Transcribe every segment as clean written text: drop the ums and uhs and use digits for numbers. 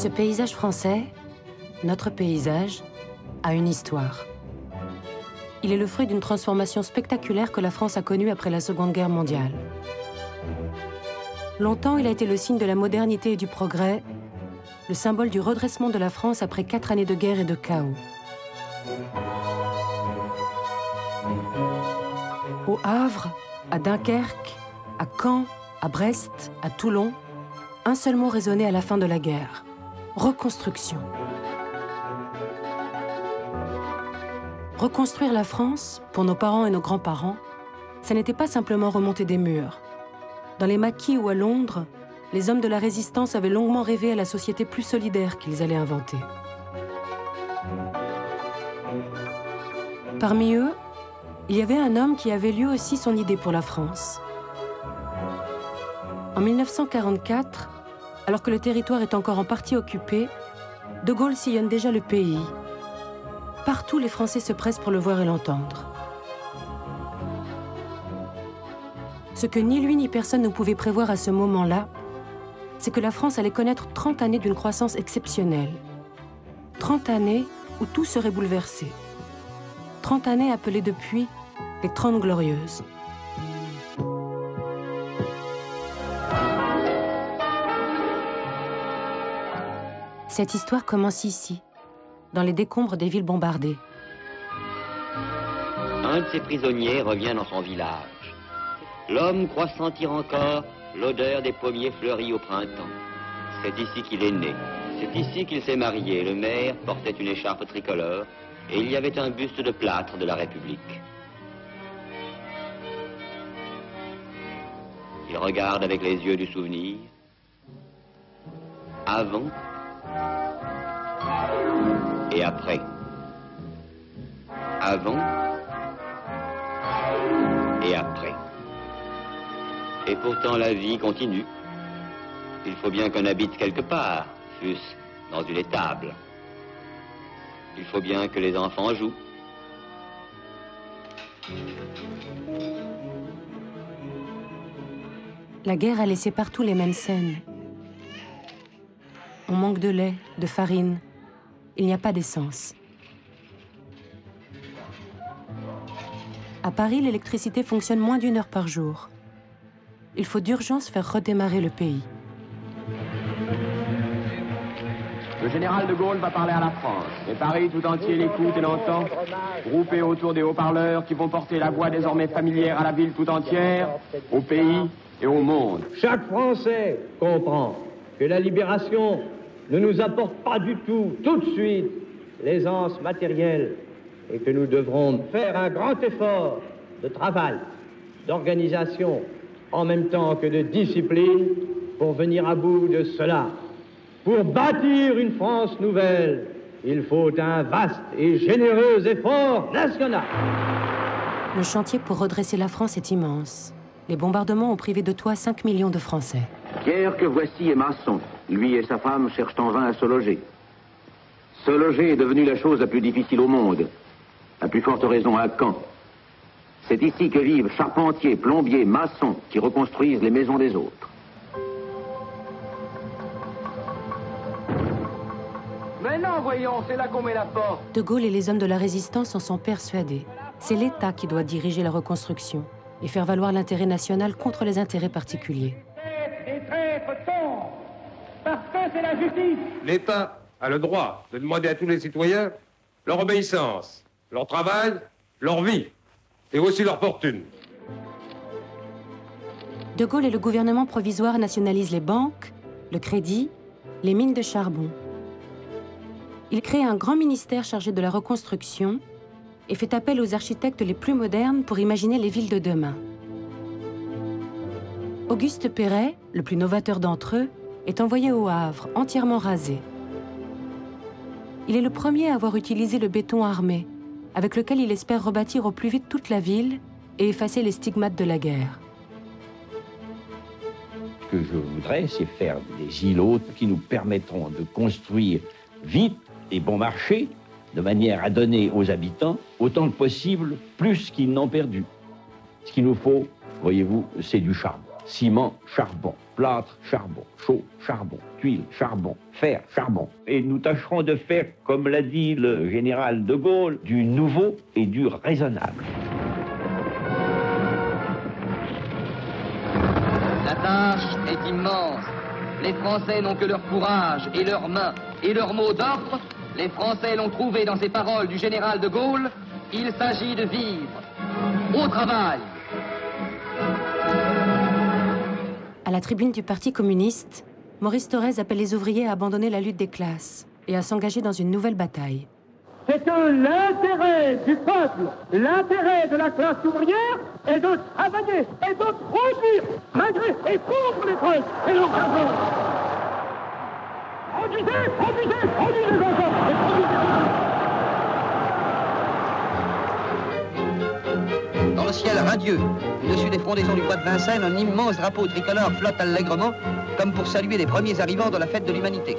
Ce paysage français, notre paysage, a une histoire. Il est le fruit d'une transformation spectaculaire que la France a connue après la Seconde Guerre mondiale. Longtemps, il a été le signe de la modernité et du progrès, le symbole du redressement de la France après 4 années de guerre et de chaos. Au Havre, à Dunkerque, à Caen, à Brest, à Toulon, un seul mot résonnait à la fin de la guerre: reconstruction. Reconstruire la France, pour nos parents et nos grands-parents, ça n'était pas simplement remonter des murs. Dans les maquis ou à Londres, les hommes de la Résistance avaient longuement rêvé à la société plus solidaire qu'ils allaient inventer. Parmi eux, il y avait un homme qui avait lui aussi son idée pour la France. En 1944, alors que le territoire est encore en partie occupé, De Gaulle sillonne déjà le pays. Partout, les Français se pressent pour le voir et l'entendre. Ce que ni lui ni personne ne pouvait prévoir à ce moment-là, c'est que la France allait connaître 30 années d'une croissance exceptionnelle. 30 années où tout serait bouleversé. 30 années appelées depuis les 30 Glorieuses. Cette histoire commence ici, dans les décombres des villes bombardées. Un de ses prisonniers revient dans son village. L'homme croit sentir encore l'odeur des pommiers fleuris au printemps. C'est ici qu'il est né. C'est ici qu'il s'est marié. Le maire portait une écharpe tricolore et il y avait un buste de plâtre de la République. Il regarde avec les yeux du souvenir. Avant et après. Avant et après. Et pourtant la vie continue. Il faut bien qu'on habite quelque part, fût-ce dans une étable. Il faut bien que les enfants jouent. La guerre a laissé partout les mêmes scènes. On manque de lait, de farine. Il n'y a pas d'essence. À Paris, l'électricité fonctionne moins d'1 heure par jour. Il faut d'urgence faire redémarrer le pays. Le général de Gaulle va parler à la France. Et Paris tout entier l'écoute et l'entend, groupé autour des haut-parleurs qui vont porter la voix désormais familière à la ville tout entière, au pays et au monde. Chaque Français comprend que la libération ne nous apporte pas du tout de suite l'aisance matérielle et que nous devrons faire un grand effort de travail, d'organisation, en même temps que de discipline pour venir à bout de cela. Pour bâtir une France nouvelle, il faut un vaste et généreux effort national. Le chantier pour redresser la France est immense. Les bombardements ont privé de toit 5 millions de Français. Pierre que voici est maçon. Lui et sa femme cherchent en vain à se loger. Se loger est devenu la chose la plus difficile au monde. À plus forte raison à Caen. C'est ici que vivent charpentiers, plombiers, maçons qui reconstruisent les maisons des autres. Mais non, voyons, c'est là qu'on met la porte. De Gaulle et les hommes de la Résistance en sont persuadés. C'est l'État qui doit diriger la reconstruction et faire valoir l'intérêt national contre les intérêts particuliers. Les traîtres tombent, parce que c'est la justice. L'État a le droit de demander à tous les citoyens leur obéissance, leur travail, leur vie, et aussi leur fortune. De Gaulle et le gouvernement provisoire nationalisent les banques, le crédit, les mines de charbon. Il crée un grand ministère chargé de la reconstruction et fait appel aux architectes les plus modernes pour imaginer les villes de demain. Auguste Perret, le plus novateur d'entre eux, est envoyé au Havre, entièrement rasé. Il est le premier à avoir utilisé le béton armé, avec lequel il espère rebâtir au plus vite toute la ville et effacer les stigmates de la guerre. Ce que je voudrais, c'est faire des îlots qui nous permettront de construire vite et bon marché, de manière à donner aux habitants autant que possible plus qu'ils n'ont perdu. Ce qu'il nous faut, voyez-vous, c'est du charbon. Ciment, charbon, plâtre, charbon, chaux, charbon. tuiles, charbon, fer, charbon. Et nous tâcherons de faire, comme l'a dit le général de Gaulle, du nouveau et du raisonnable. La tâche est immense. Les Français n'ont que leur courage et leurs mains et leurs mots d'ordre. Les Français l'ont trouvé dans ces paroles du général de Gaulle. Il s'agit de vivre. Au travail. À la tribune du Parti communiste, Maurice Thorez appelle les ouvriers à abandonner la lutte des classes et à s'engager dans une nouvelle bataille. C'est que l'intérêt du peuple, l'intérêt de la classe ouvrière est de travailler et de produire malgré et contre l'épreuve et l'encadrement. Produisez, produisez, produisez encore et produisez. Dans le ciel radieux, au-dessus des frondaisons du bois de Vincennes, un immense drapeau tricolore flotte allègrement, comme pour saluer les premiers arrivants de la fête de l'humanité.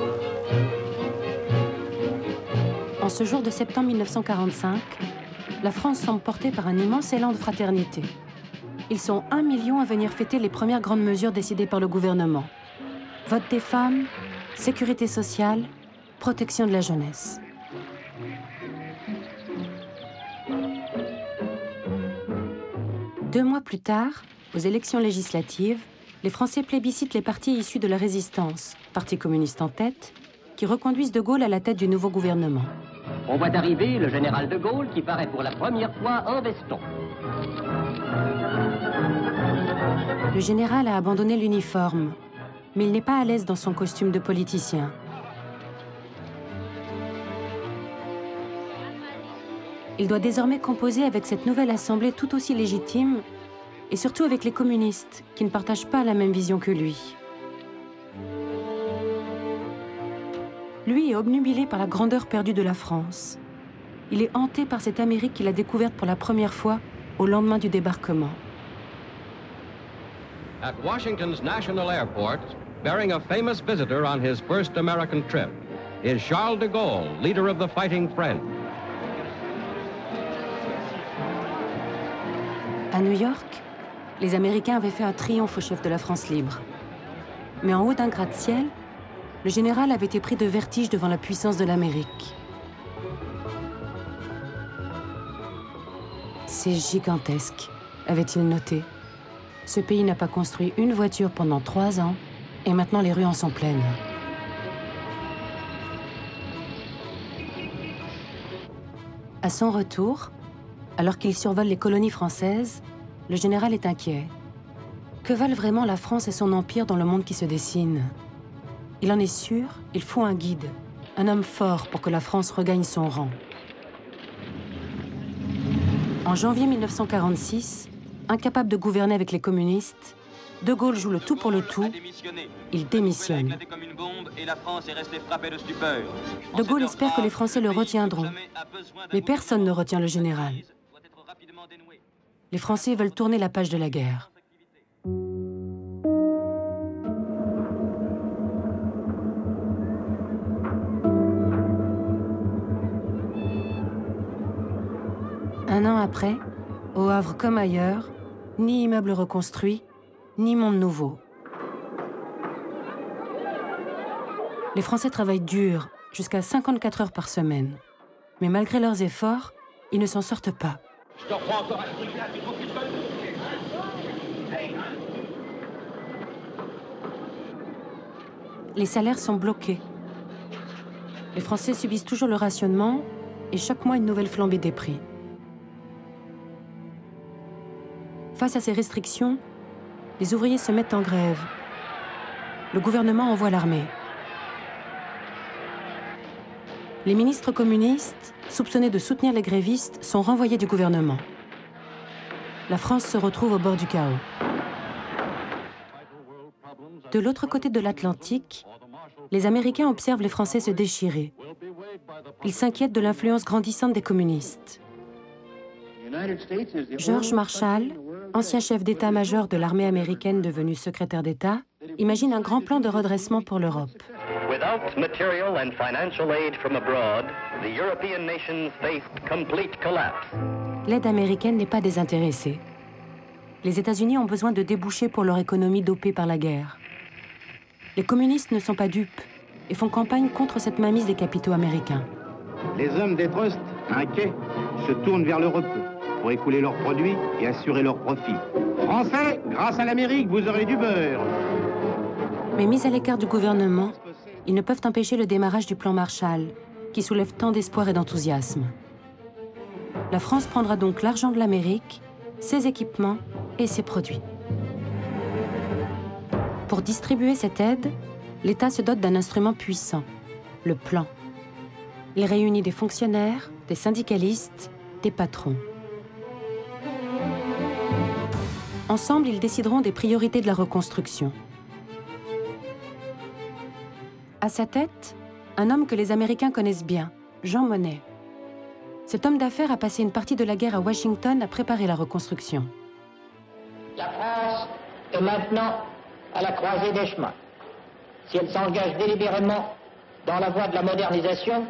En ce jour de septembre 1945, la France semble portée par un immense élan de fraternité. Ils sont 1 million à venir fêter les premières grandes mesures décidées par le gouvernement. Vote des femmes, sécurité sociale, protection de la jeunesse. Deux mois plus tard, aux élections législatives, les Français plébiscitent les partis issus de la résistance, Parti communiste en tête, qui reconduisent de Gaulle à la tête du nouveau gouvernement. On voit arriver le général de Gaulle qui paraît pour la première fois en veston. Le général a abandonné l'uniforme, mais il n'est pas à l'aise dans son costume de politicien. Il doit désormais composer avec cette nouvelle assemblée tout aussi légitime, et surtout avec les communistes, qui ne partagent pas la même vision que lui. Lui est obnubilé par la grandeur perdue de la France. Il est hanté par cette Amérique qu'il a découverte pour la première fois au lendemain du débarquement. At Washington's National Airport, bearing a famous visitor on his first American trip, is Charles de Gaulle, leader of the Fighting French. À New York, les Américains avaient fait un triomphe au chef de la France libre. Mais en haut d'un gratte-ciel, le général avait été pris de vertige devant la puissance de l'Amérique. C'est gigantesque, avait-il noté. Ce pays n'a pas construit une voiture pendant 3 ans, et maintenant les rues en sont pleines. À son retour, alors qu'il survole les colonies françaises, le général est inquiet. Que valent vraiment la France et son empire dans le monde qui se dessine? Il en est sûr, il faut un guide, un homme fort pour que la France regagne son rang. En janvier 1946, incapable de gouverner avec les communistes, de Gaulle joue le tout pour le tout. Il démissionne. De Gaulle espère que les Français le retiendront. Mais personne ne retient le général. Les Français veulent tourner la page de la guerre. Un an après, au Havre comme ailleurs, ni immeuble reconstruit, ni monde nouveau. Les Français travaillent dur, jusqu'à 54 heures par semaine. Mais malgré leurs efforts, ils ne s'en sortent pas. Les salaires sont bloqués. Les Français subissent toujours le rationnement et chaque mois une nouvelle flambée des prix. Face à ces restrictions, les ouvriers se mettent en grève. Le gouvernement envoie l'armée. Les ministres communistes, soupçonnés de soutenir les grévistes, sont renvoyés du gouvernement. La France se retrouve au bord du chaos. De l'autre côté de l'Atlantique, les Américains observent les Français se déchirer. Ils s'inquiètent de l'influence grandissante des communistes. George Marshall, ancien chef d'état-major de l'armée américaine devenu secrétaire d'État, imagine un grand plan de redressement pour l'Europe. Without material and financial aid from abroad, the European nations faced complete collapse. L'aide américaine n'est pas désintéressée. Les États-Unis ont besoin de débouchés pour leur économie dopée par la guerre. Les communistes ne sont pas dupes et font campagne contre cette mainmise des capitaux américains. Les hommes des trusts, inquiets, se tournent vers le repos pour écouler leurs produits et assurer leurs profits. Français, grâce à l'Amérique, vous aurez du beurre. Mais mis à l'écart du gouvernement, ils ne peuvent empêcher le démarrage du plan Marshall, qui soulève tant d'espoir et d'enthousiasme. La France prendra donc l'argent de l'Amérique, ses équipements et ses produits. Pour distribuer cette aide, l'État se dote d'un instrument puissant, le plan. Il réunit des fonctionnaires, des syndicalistes, des patrons. Ensemble, ils décideront des priorités de la reconstruction. À sa tête, un homme que les Américains connaissent bien, Jean Monnet. Cet homme d'affaires a passé une partie de la guerre à Washington à préparer la reconstruction. La France est maintenant à la croisée des chemins. Si elle s'engage délibérément dans la voie de la modernisation,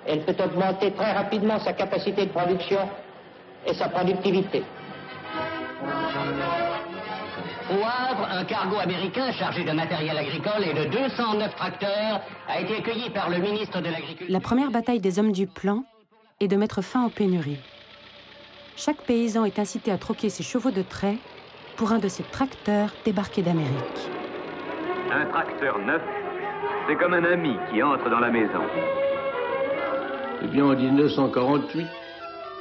elle peut augmenter très rapidement sa capacité de production et sa productivité. Au Havre, un cargo américain chargé de matériel agricole et de 209 tracteurs a été accueilli par le ministre de l'Agriculture. La première bataille des hommes du plan est de mettre fin aux pénuries. Chaque paysan est incité à troquer ses chevaux de trait pour un de ces tracteurs débarqués d'Amérique. Un tracteur neuf, c'est comme un ami qui entre dans la maison. Eh bien, en 1948,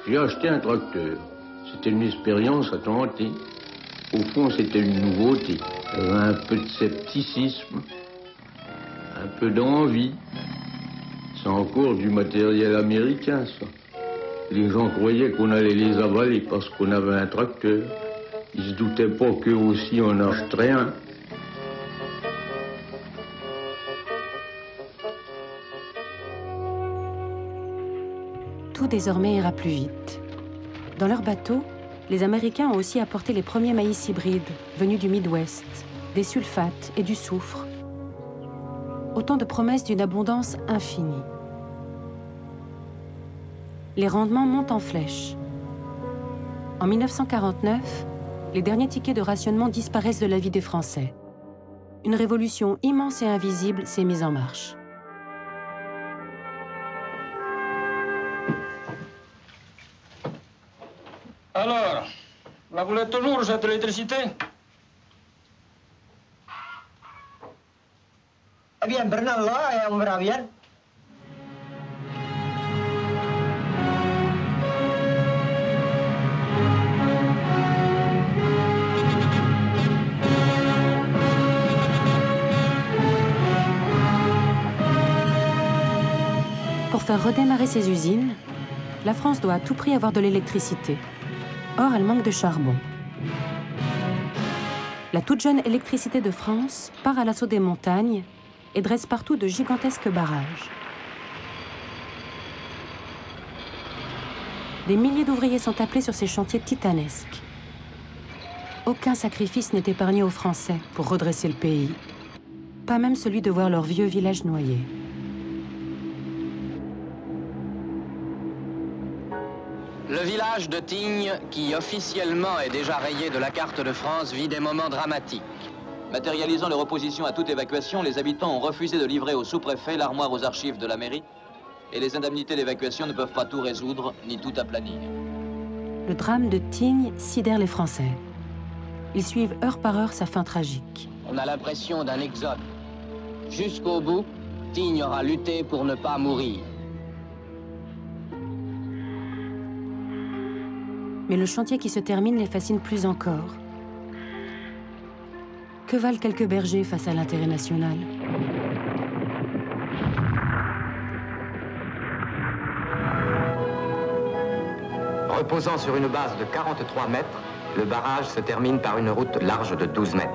j'ai acheté un tracteur. C'était une expérience à tenter. Au fond, c'était une nouveauté. Il y avait un peu de scepticisme, un peu d'envie. C'est encore du matériel américain, ça. Les gens croyaient qu'on allait les avaler parce qu'on avait un tracteur. Ils se doutaient pas qu'eux aussi en achèteraient un. Tout désormais ira plus vite. Dans leur bateau, les Américains ont aussi apporté les premiers maïs hybrides venus du Midwest, des sulfates et du soufre. Autant de promesses d'une abondance infinie. Les rendements montent en flèche. En 1949, les derniers tickets de rationnement disparaissent de la vie des Français. Une révolution immense et invisible s'est mise en marche. Alors, vous voulez toujours cette électricité? Eh bien, prenez-la et on verra bien. Pour faire redémarrer ces usines, la France doit à tout prix avoir de l'électricité. Or, elle manque de charbon. La toute jeune électricité de France part à l'assaut des montagnes et dresse partout de gigantesques barrages. Des milliers d'ouvriers sont appelés sur ces chantiers titanesques. Aucun sacrifice n'est épargné aux Français pour redresser le pays. Pas même celui de voir leur vieux village noyé. Le village de Tignes, qui officiellement est déjà rayé de la carte de France, vit des moments dramatiques. Matérialisant leur opposition à toute évacuation, les habitants ont refusé de livrer au sous-préfet l'armoire aux archives de la mairie et les indemnités d'évacuation ne peuvent pas tout résoudre ni tout aplanir. Le drame de Tignes sidère les Français. Ils suivent heure par heure sa fin tragique. On a l'impression d'un exode. Jusqu'au bout, Tignes aura lutté pour ne pas mourir. Mais le chantier qui se termine les fascine plus encore. Que valent quelques bergers face à l'intérêt national? Reposant sur une base de 43 mètres, le barrage se termine par une route large de 12 mètres.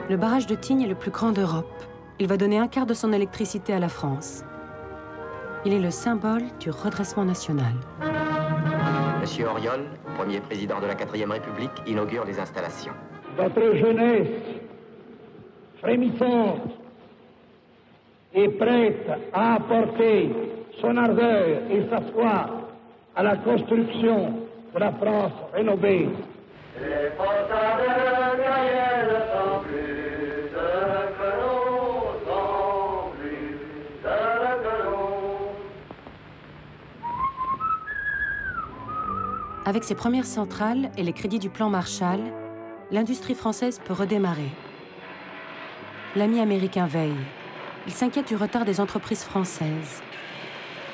Le barrage de Tignes est le plus grand d'Europe. Il va donner un quart de son électricité à la France. Il est le symbole du redressement national. Monsieur Auriol, premier président de la 4e République, inaugure les installations. Votre jeunesse, frémissante et prête à apporter son ardeur et sa foi à la construction de la France rénovée, Les potins de Gaël sont plus que l'eau, sont plus que l'eau. Avec ses premières centrales et les crédits du plan Marshall, l'industrie française peut redémarrer. L'ami américain veille. Il s'inquiète du retard des entreprises françaises.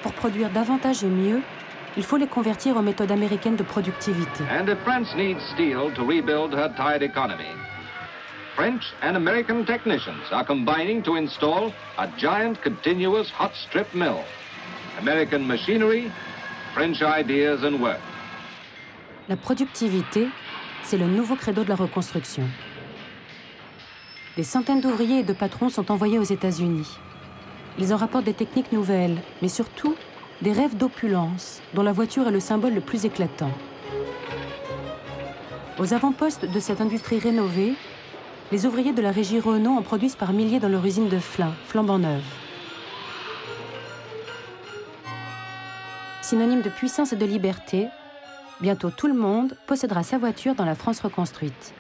Pour produire davantage et mieux, il faut les convertir aux méthodes américaines de productivité. And if France needs steel to rebuild her tired economy, French and American technicians are combining to install a giant continuous hot strip mill. American machinery, French ideas and work. La productivité, c'est le nouveau credo de la reconstruction. Des centaines d'ouvriers et de patrons sont envoyés aux États-Unis. Ils en rapportent des techniques nouvelles, mais surtout des rêves d'opulence, dont la voiture est le symbole le plus éclatant. Aux avant-postes de cette industrie rénovée, les ouvriers de la régie Renault en produisent par milliers dans leur usine de Flins, flambant neuve. Synonyme de puissance et de liberté, bientôt tout le monde possédera sa voiture dans la France reconstruite.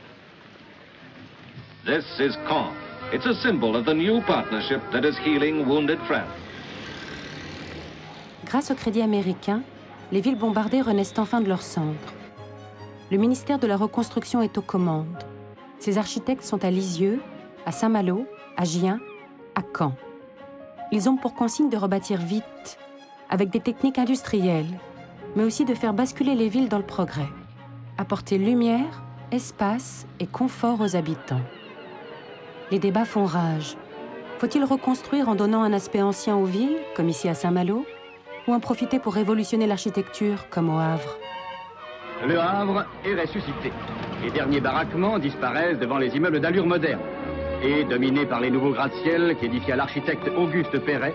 This is Caen. It's a symbol of the new partnership that is healing wounded France. Grâce au crédit américain, les villes bombardées renaissent enfin de leur cendres. Le ministère de la Reconstruction est aux commandes. Ses architectes sont à Lisieux, à Saint-Malo, à Gien, à Caen. Ils ont pour consigne de rebâtir vite, avec des techniques industrielles, mais aussi de faire basculer les villes dans le progrès, apporter lumière, espace et confort aux habitants. Les débats font rage. Faut-il reconstruire en donnant un aspect ancien aux villes, comme ici à Saint-Malo, ou en profiter pour révolutionner l'architecture, comme au Havre? Le Havre est ressuscité. Les derniers baraquements disparaissent devant les immeubles d'allure moderne. Et, dominé par les nouveaux gratte-ciel qu'édifia l'architecte Auguste Perret,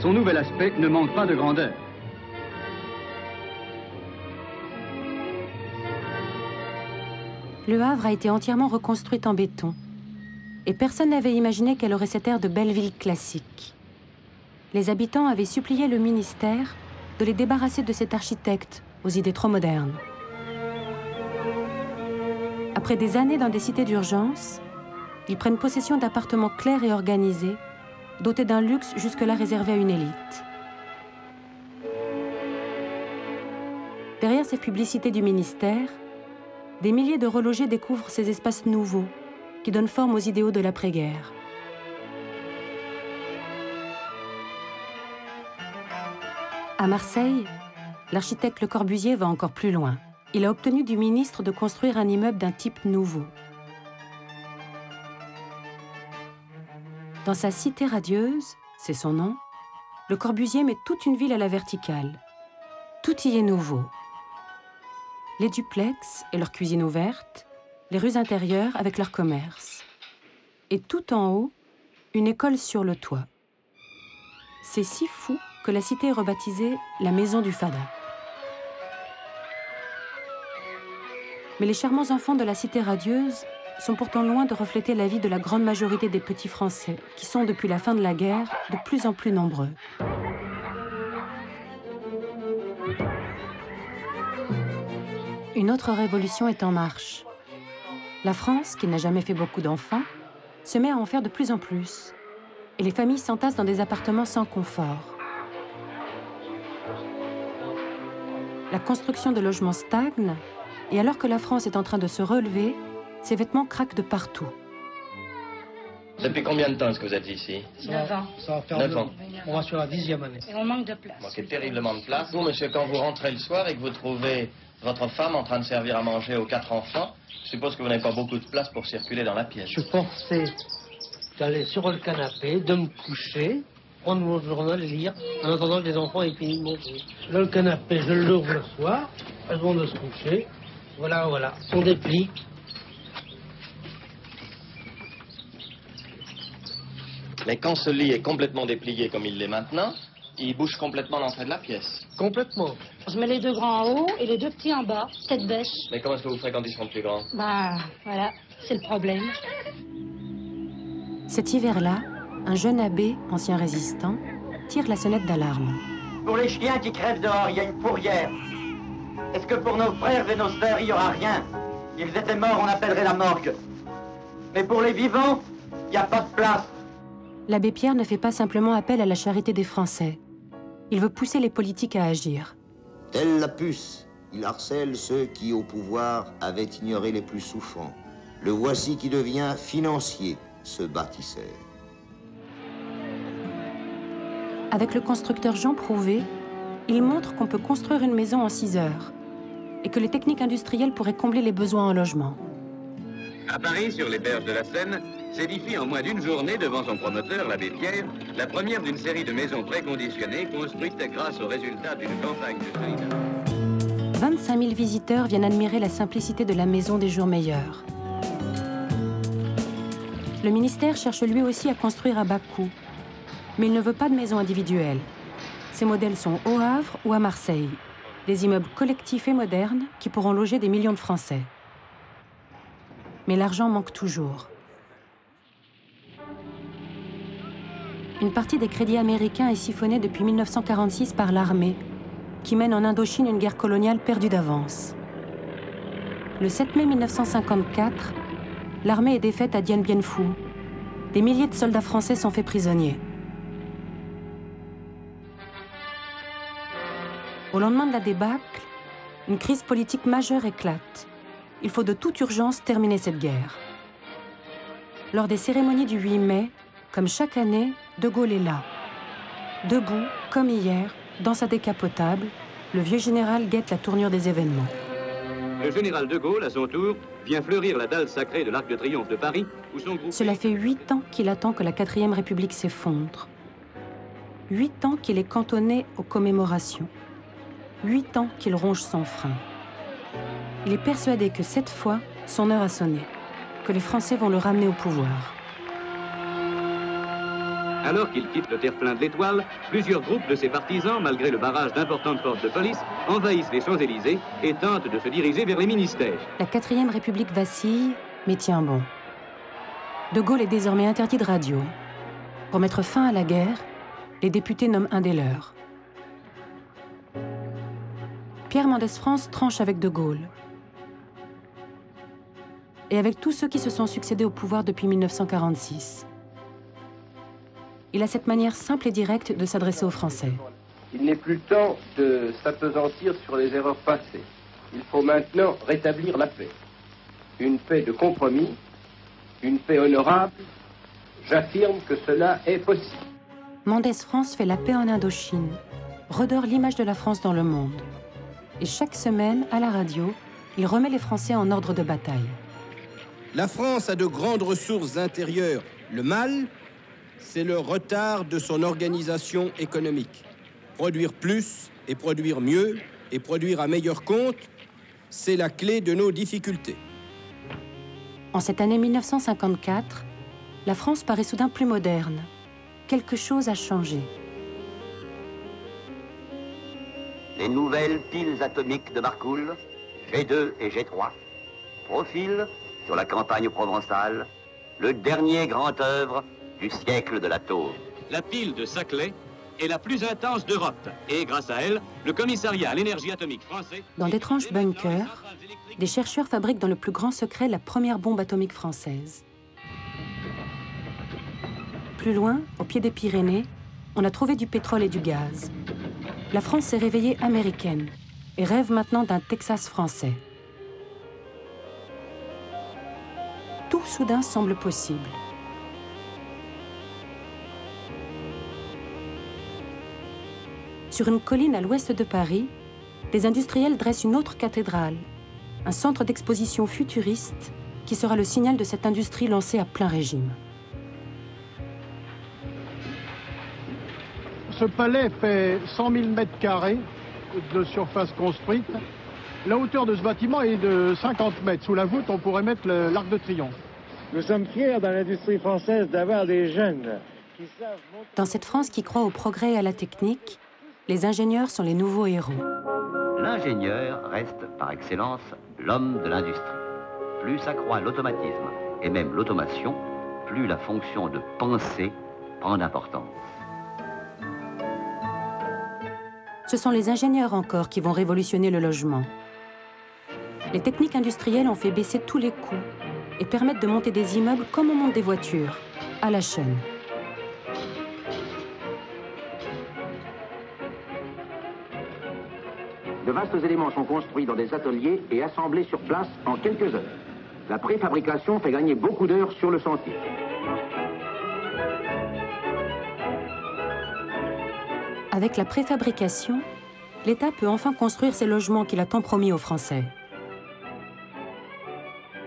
son nouvel aspect ne manque pas de grandeur. Le Havre a été entièrement reconstruite en béton. Et personne n'avait imaginé qu'elle aurait cet air de belle ville classique. Les habitants avaient supplié le ministère de les débarrasser de cet architecte aux idées trop modernes. Après des années dans des cités d'urgence, ils prennent possession d'appartements clairs et organisés, dotés d'un luxe jusque-là réservé à une élite. Derrière ces publicités du ministère, des milliers de relogés découvrent ces espaces nouveaux qui donnent forme aux idéaux de l'après-guerre. À Marseille, l'architecte Le Corbusier va encore plus loin. Il a obtenu du ministre de construire un immeuble d'un type nouveau. Dans sa cité radieuse, c'est son nom, Le Corbusier met toute une ville à la verticale. Tout y est nouveau. Les duplex et leurs cuisines ouvertes, les rues intérieures avec leur commerce. Et tout en haut, une école sur le toit. C'est si fou que la cité est rebaptisée la Maison du Fada. Mais les charmants enfants de la cité radieuse sont pourtant loin de refléter la vie de la grande majorité des petits Français, qui sont, depuis la fin de la guerre, de plus en plus nombreux. Une autre révolution est en marche. La France, qui n'a jamais fait beaucoup d'enfants, se met à en faire de plus en plus. Et les familles s'entassent dans des appartements sans confort. La construction de logements stagne, et alors que la France est en train de se relever, ses vêtements craquent de partout. Depuis combien de temps est-ce que vous êtes ici? 9 ans. Ça va faire 9 ans. On va sur la 10e année. Et on manque de place. Vous manquez terriblement de place. Vous, monsieur, quand vous rentrez le soir et que vous trouvez votre femme en train de servir à manger aux 4 enfants, je suppose que vous n'avez pas beaucoup de place pour circuler dans la pièce. Je suis forcé d'aller sur le canapé, de me coucher, prendre mon journal et lire, en attendant que les enfants aient fini de manger. Là, le canapé, je l'ouvre le soir, elles vont de se coucher. Voilà, voilà, on déplie. Mais quand ce lit est complètement déplié comme il l'est maintenant, il bouge complètement l'entrée de la pièce. Complètement. Je mets les 2 grands en haut et les 2 petits en bas, tête bêche. Mais comment est-ce que vous ferez quand ils seront plus grands? Bah, voilà, c'est le problème. Cet hiver-là, un jeune abbé, ancien résistant, tire la sonnette d'alarme. Pour les chiens qui crèvent dehors, il y a une fourrière. Est-ce que pour nos frères et nos sœurs, il n'y aura rien? S'ils étaient morts, on appellerait la morgue. Mais pour les vivants, il n'y a pas de place. L'abbé Pierre ne fait pas simplement appel à la charité des Français. Il veut pousser les politiques à agir. Telle la puce, il harcèle ceux qui, au pouvoir, avaient ignoré les plus souffrants. Le voici qui devient financier, ce bâtisseur. Avec le constructeur Jean Prouvé, il montre qu'on peut construire une maison en 6 heures et que les techniques industrielles pourraient combler les besoins en logement. À Paris, sur les berges de la Seine, s'édifie en moins d'une journée devant son promoteur, l'abbé Pierre, la première d'une série de maisons préconditionnées construites grâce aux résultats d'une campagne de solidarité. 25 000 visiteurs viennent admirer la simplicité de la maison des jours meilleurs. Le ministère cherche lui aussi à construire à bas coût, mais il ne veut pas de maison individuelle. Ces modèles sont au Havre ou à Marseille, des immeubles collectifs et modernes qui pourront loger des millions de Français. Mais l'argent manque toujours. Une partie des crédits américains est siphonnée depuis 1946 par l'armée, qui mène en Indochine une guerre coloniale perdue d'avance. Le 7 mai 1954, l'armée est défaite à Dien Bien Phu. Des milliers de soldats français sont faits prisonniers. Au lendemain de la débâcle, une crise politique majeure éclate. Il faut de toute urgence terminer cette guerre. Lors des cérémonies du 8 mai, comme chaque année, De Gaulle est là. Debout, comme hier, dans sa décapotable, le vieux général guette la tournure des événements. Le général de Gaulle, à son tour, vient fleurir la dalle sacrée de l'Arc de Triomphe de Paris, où son groupe... Cela fait 8 ans qu'il attend que la 4e République s'effondre. 8 ans qu'il est cantonné aux commémorations. 8 ans qu'il ronge son frein. Il est persuadé que cette fois, son heure a sonné, que les Français vont le ramener au pouvoir. Alors qu'il quitte le terre-plein de l'Étoile, plusieurs groupes de ses partisans, malgré le barrage d'importantes forces de police, envahissent les Champs-Élysées et tentent de se diriger vers les ministères. La 4e République vacille, mais tient bon. De Gaulle est désormais interdit de radio. Pour mettre fin à la guerre, les députés nomment un des leurs. Pierre Mendès France tranche avec De Gaulle. Et avec tous ceux qui se sont succédés au pouvoir depuis 1946. Il a cette manière simple et directe de s'adresser aux Français. Il n'est plus temps de s'appesantir sur les erreurs passées. Il faut maintenant rétablir la paix. Une paix de compromis, une paix honorable. J'affirme que cela est possible. Mendès France fait la paix en Indochine, redore l'image de la France dans le monde. Et chaque semaine, à la radio, il remet les Français en ordre de bataille. La France a de grandes ressources intérieures. Le mal, c'est le retard de son organisation économique. Produire plus et produire mieux et produire à meilleur compte, c'est la clé de nos difficultés. En cette année 1954, la France paraît soudain plus moderne. Quelque chose a changé. Les nouvelles piles atomiques de Marcoule, G2 et G3, profilent sur la campagne provençale le dernier grand œuvre du siècle de la taupe. La pile de Saclay est la plus intense d'Europe et grâce à elle, le commissariat à l'énergie atomique français... Dans d'étranges bunkers, des chercheurs fabriquent dans le plus grand secret la première bombe atomique française. Plus loin, au pied des Pyrénées, on a trouvé du pétrole et du gaz. La France s'est réveillée américaine et rêve maintenant d'un Texas français. Tout soudain semble possible. Sur une colline à l'ouest de Paris, les industriels dressent une autre cathédrale, un centre d'exposition futuriste qui sera le signal de cette industrie lancée à plein régime. Ce palais fait 100 000 mètres carrés de surface construite. La hauteur de ce bâtiment est de 50 mètres. Sous la voûte, on pourrait mettre l'Arc de Triomphe. Nous sommes fiers dans l'industrie française d'avoir des jeunes qui savent... Dans cette France qui croit au progrès et à la technique, les ingénieurs sont les nouveaux héros. L'ingénieur reste par excellence l'homme de l'industrie. Plus s'accroît l'automatisme et même l'automation, plus la fonction de penser prend d'importance. Ce sont les ingénieurs encore qui vont révolutionner le logement. Les techniques industrielles ont fait baisser tous les coûts et permettent de monter des immeubles comme on monte des voitures, à la chaîne. De vastes éléments sont construits dans des ateliers et assemblés sur place en quelques heures. La préfabrication fait gagner beaucoup d'heures sur le chantier. Avec la préfabrication, l'État peut enfin construire ces logements qu'il a tant promis aux Français.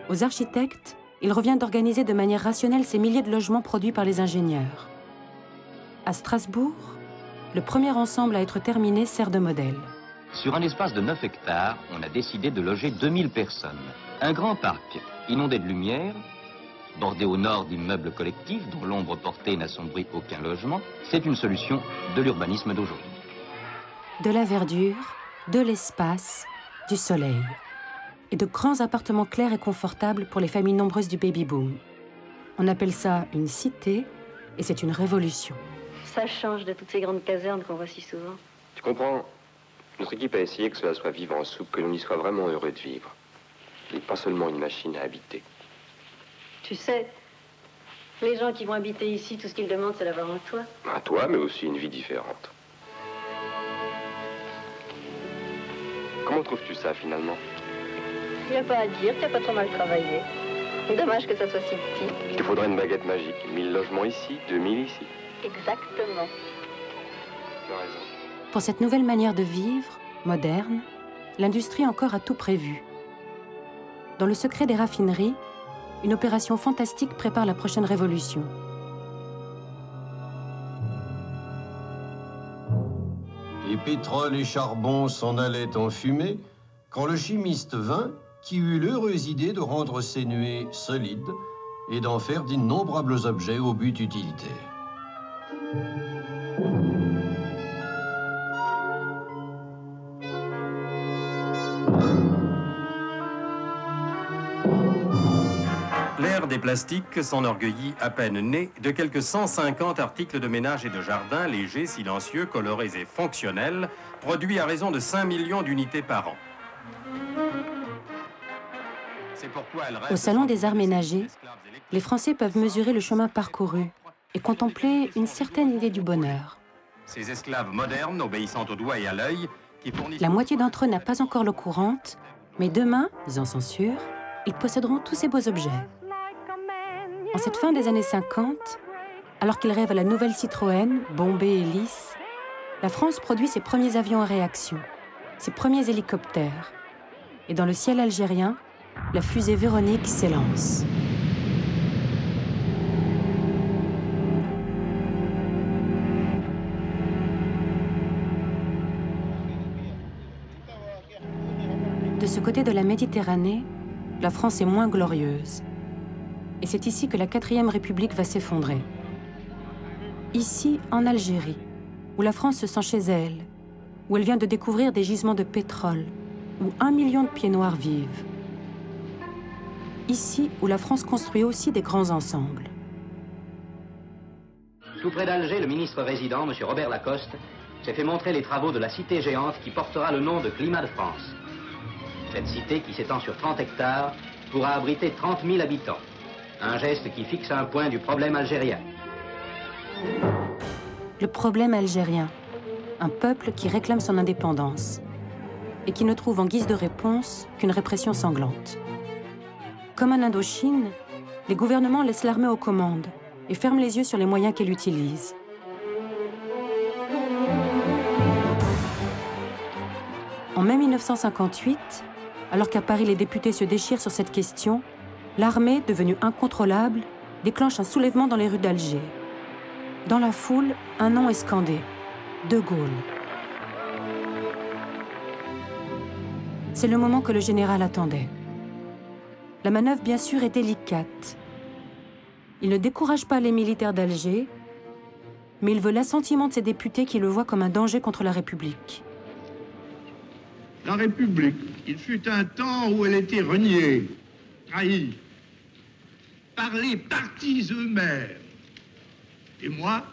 Aux architectes, il revient d'organiser de manière rationnelle ces milliers de logements produits par les ingénieurs. À Strasbourg, le premier ensemble à être terminé sert de modèle. Sur un espace de 9 hectares, on a décidé de loger 2000 personnes. Un grand parc, inondé de lumière, bordé au nord d'immeubles collectifs dont l'ombre portée n'assombrit aucun logement, c'est une solution de l'urbanisme d'aujourd'hui. De la verdure, de l'espace, du soleil. Et de grands appartements clairs et confortables pour les familles nombreuses du baby-boom. On appelle ça une cité et c'est une révolution. Ça change de toutes ces grandes casernes qu'on voit si souvent. Tu comprends? Notre équipe a essayé que cela soit vivant en soupe, que l'on y soit vraiment heureux de vivre. Et pas seulement une machine à habiter. Tu sais, les gens qui vont habiter ici, tout ce qu'ils demandent, c'est d'avoir un toit. Un toit, mais aussi une vie différente. Comment trouves-tu ça, finalement? Il n'y a pas à dire, tu n'as pas trop mal travaillé. Dommage que ça soit si petit. Il te faudrait une baguette magique. 1000 logements ici, 2000 ici. Exactement. Tu as raison. Pour cette nouvelle manière de vivre, moderne, l'industrie encore a tout prévu. Dans le secret des raffineries, une opération fantastique prépare la prochaine révolution. Et pétrole et charbon s'en allaient en fumée quand le chimiste vint, qui eut l'heureuse idée de rendre ces nuées solides et d'en faire d'innombrables objets au but utilitaire. L'ère des plastiques s'enorgueillit à peine née de quelques 150 articles de ménage et de jardin légers, silencieux, colorés et fonctionnels, produits à raison de 5 millions d'unités par an. Au Salon des Arts Ménagers, les Français peuvent mesurer le chemin parcouru et contempler une certaine idée du bonheur. Ces esclaves modernes, obéissant au doigt et à l'œil, qui fournissent... La moitié d'entre eux n'a pas encore l'eau courante, mais demain, ils en sont sûrs, ils posséderont tous ces beaux objets. En cette fin des années 50, alors qu'ils rêvent à la nouvelle Citroën, bombée et lisse, la France produit ses premiers avions à réaction, ses premiers hélicoptères. Et dans le ciel algérien, la fusée Véronique s'élance. De ce côté de la Méditerranée, la France est moins glorieuse. Et c'est ici que la 4e République va s'effondrer. Ici, en Algérie, où la France se sent chez elle, où elle vient de découvrir des gisements de pétrole, où 1 million de pieds noirs vivent. Ici, où la France construit aussi des grands ensembles. Tout près d'Alger, le ministre résident, M. Robert Lacoste, s'est fait montrer les travaux de la cité géante qui portera le nom de Climat de France. Cette cité, qui s'étend sur 30 hectares, pourra abriter 30 000 habitants. Un geste qui fixe un point du problème algérien. Le problème algérien, un peuple qui réclame son indépendance et qui ne trouve en guise de réponse qu'une répression sanglante. Comme en Indochine, les gouvernements laissent l'armée aux commandes et ferment les yeux sur les moyens qu'elle utilise. En mai 1958, alors qu'à Paris les députés se déchirent sur cette question, l'armée, devenue incontrôlable, déclenche un soulèvement dans les rues d'Alger. Dans la foule, un nom est scandé, De Gaulle. C'est le moment que le général attendait. La manœuvre, bien sûr, est délicate. Il ne décourage pas les militaires d'Alger, mais il veut l'assentiment de ses députés qui le voient comme un danger contre la République. La République, il fut un temps où elle était reniée, trahie, par les partis eux-mêmes. Et moi,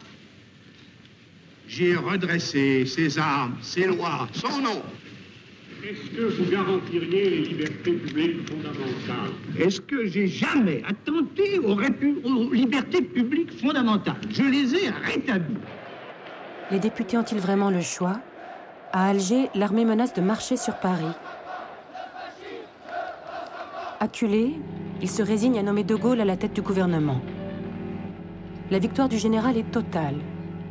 j'ai redressé ses armes, ses lois, son nom. Est-ce que vous garantiriez les libertés publiques fondamentales? Est-ce que j'ai jamais attenté aux libertés publiques fondamentales? Je les ai rétablies. Les députés ont-ils vraiment le choix? À Alger, l'armée menace de marcher sur Paris. Acculé, il se résigne à nommer De Gaulle à la tête du gouvernement. La victoire du général est totale.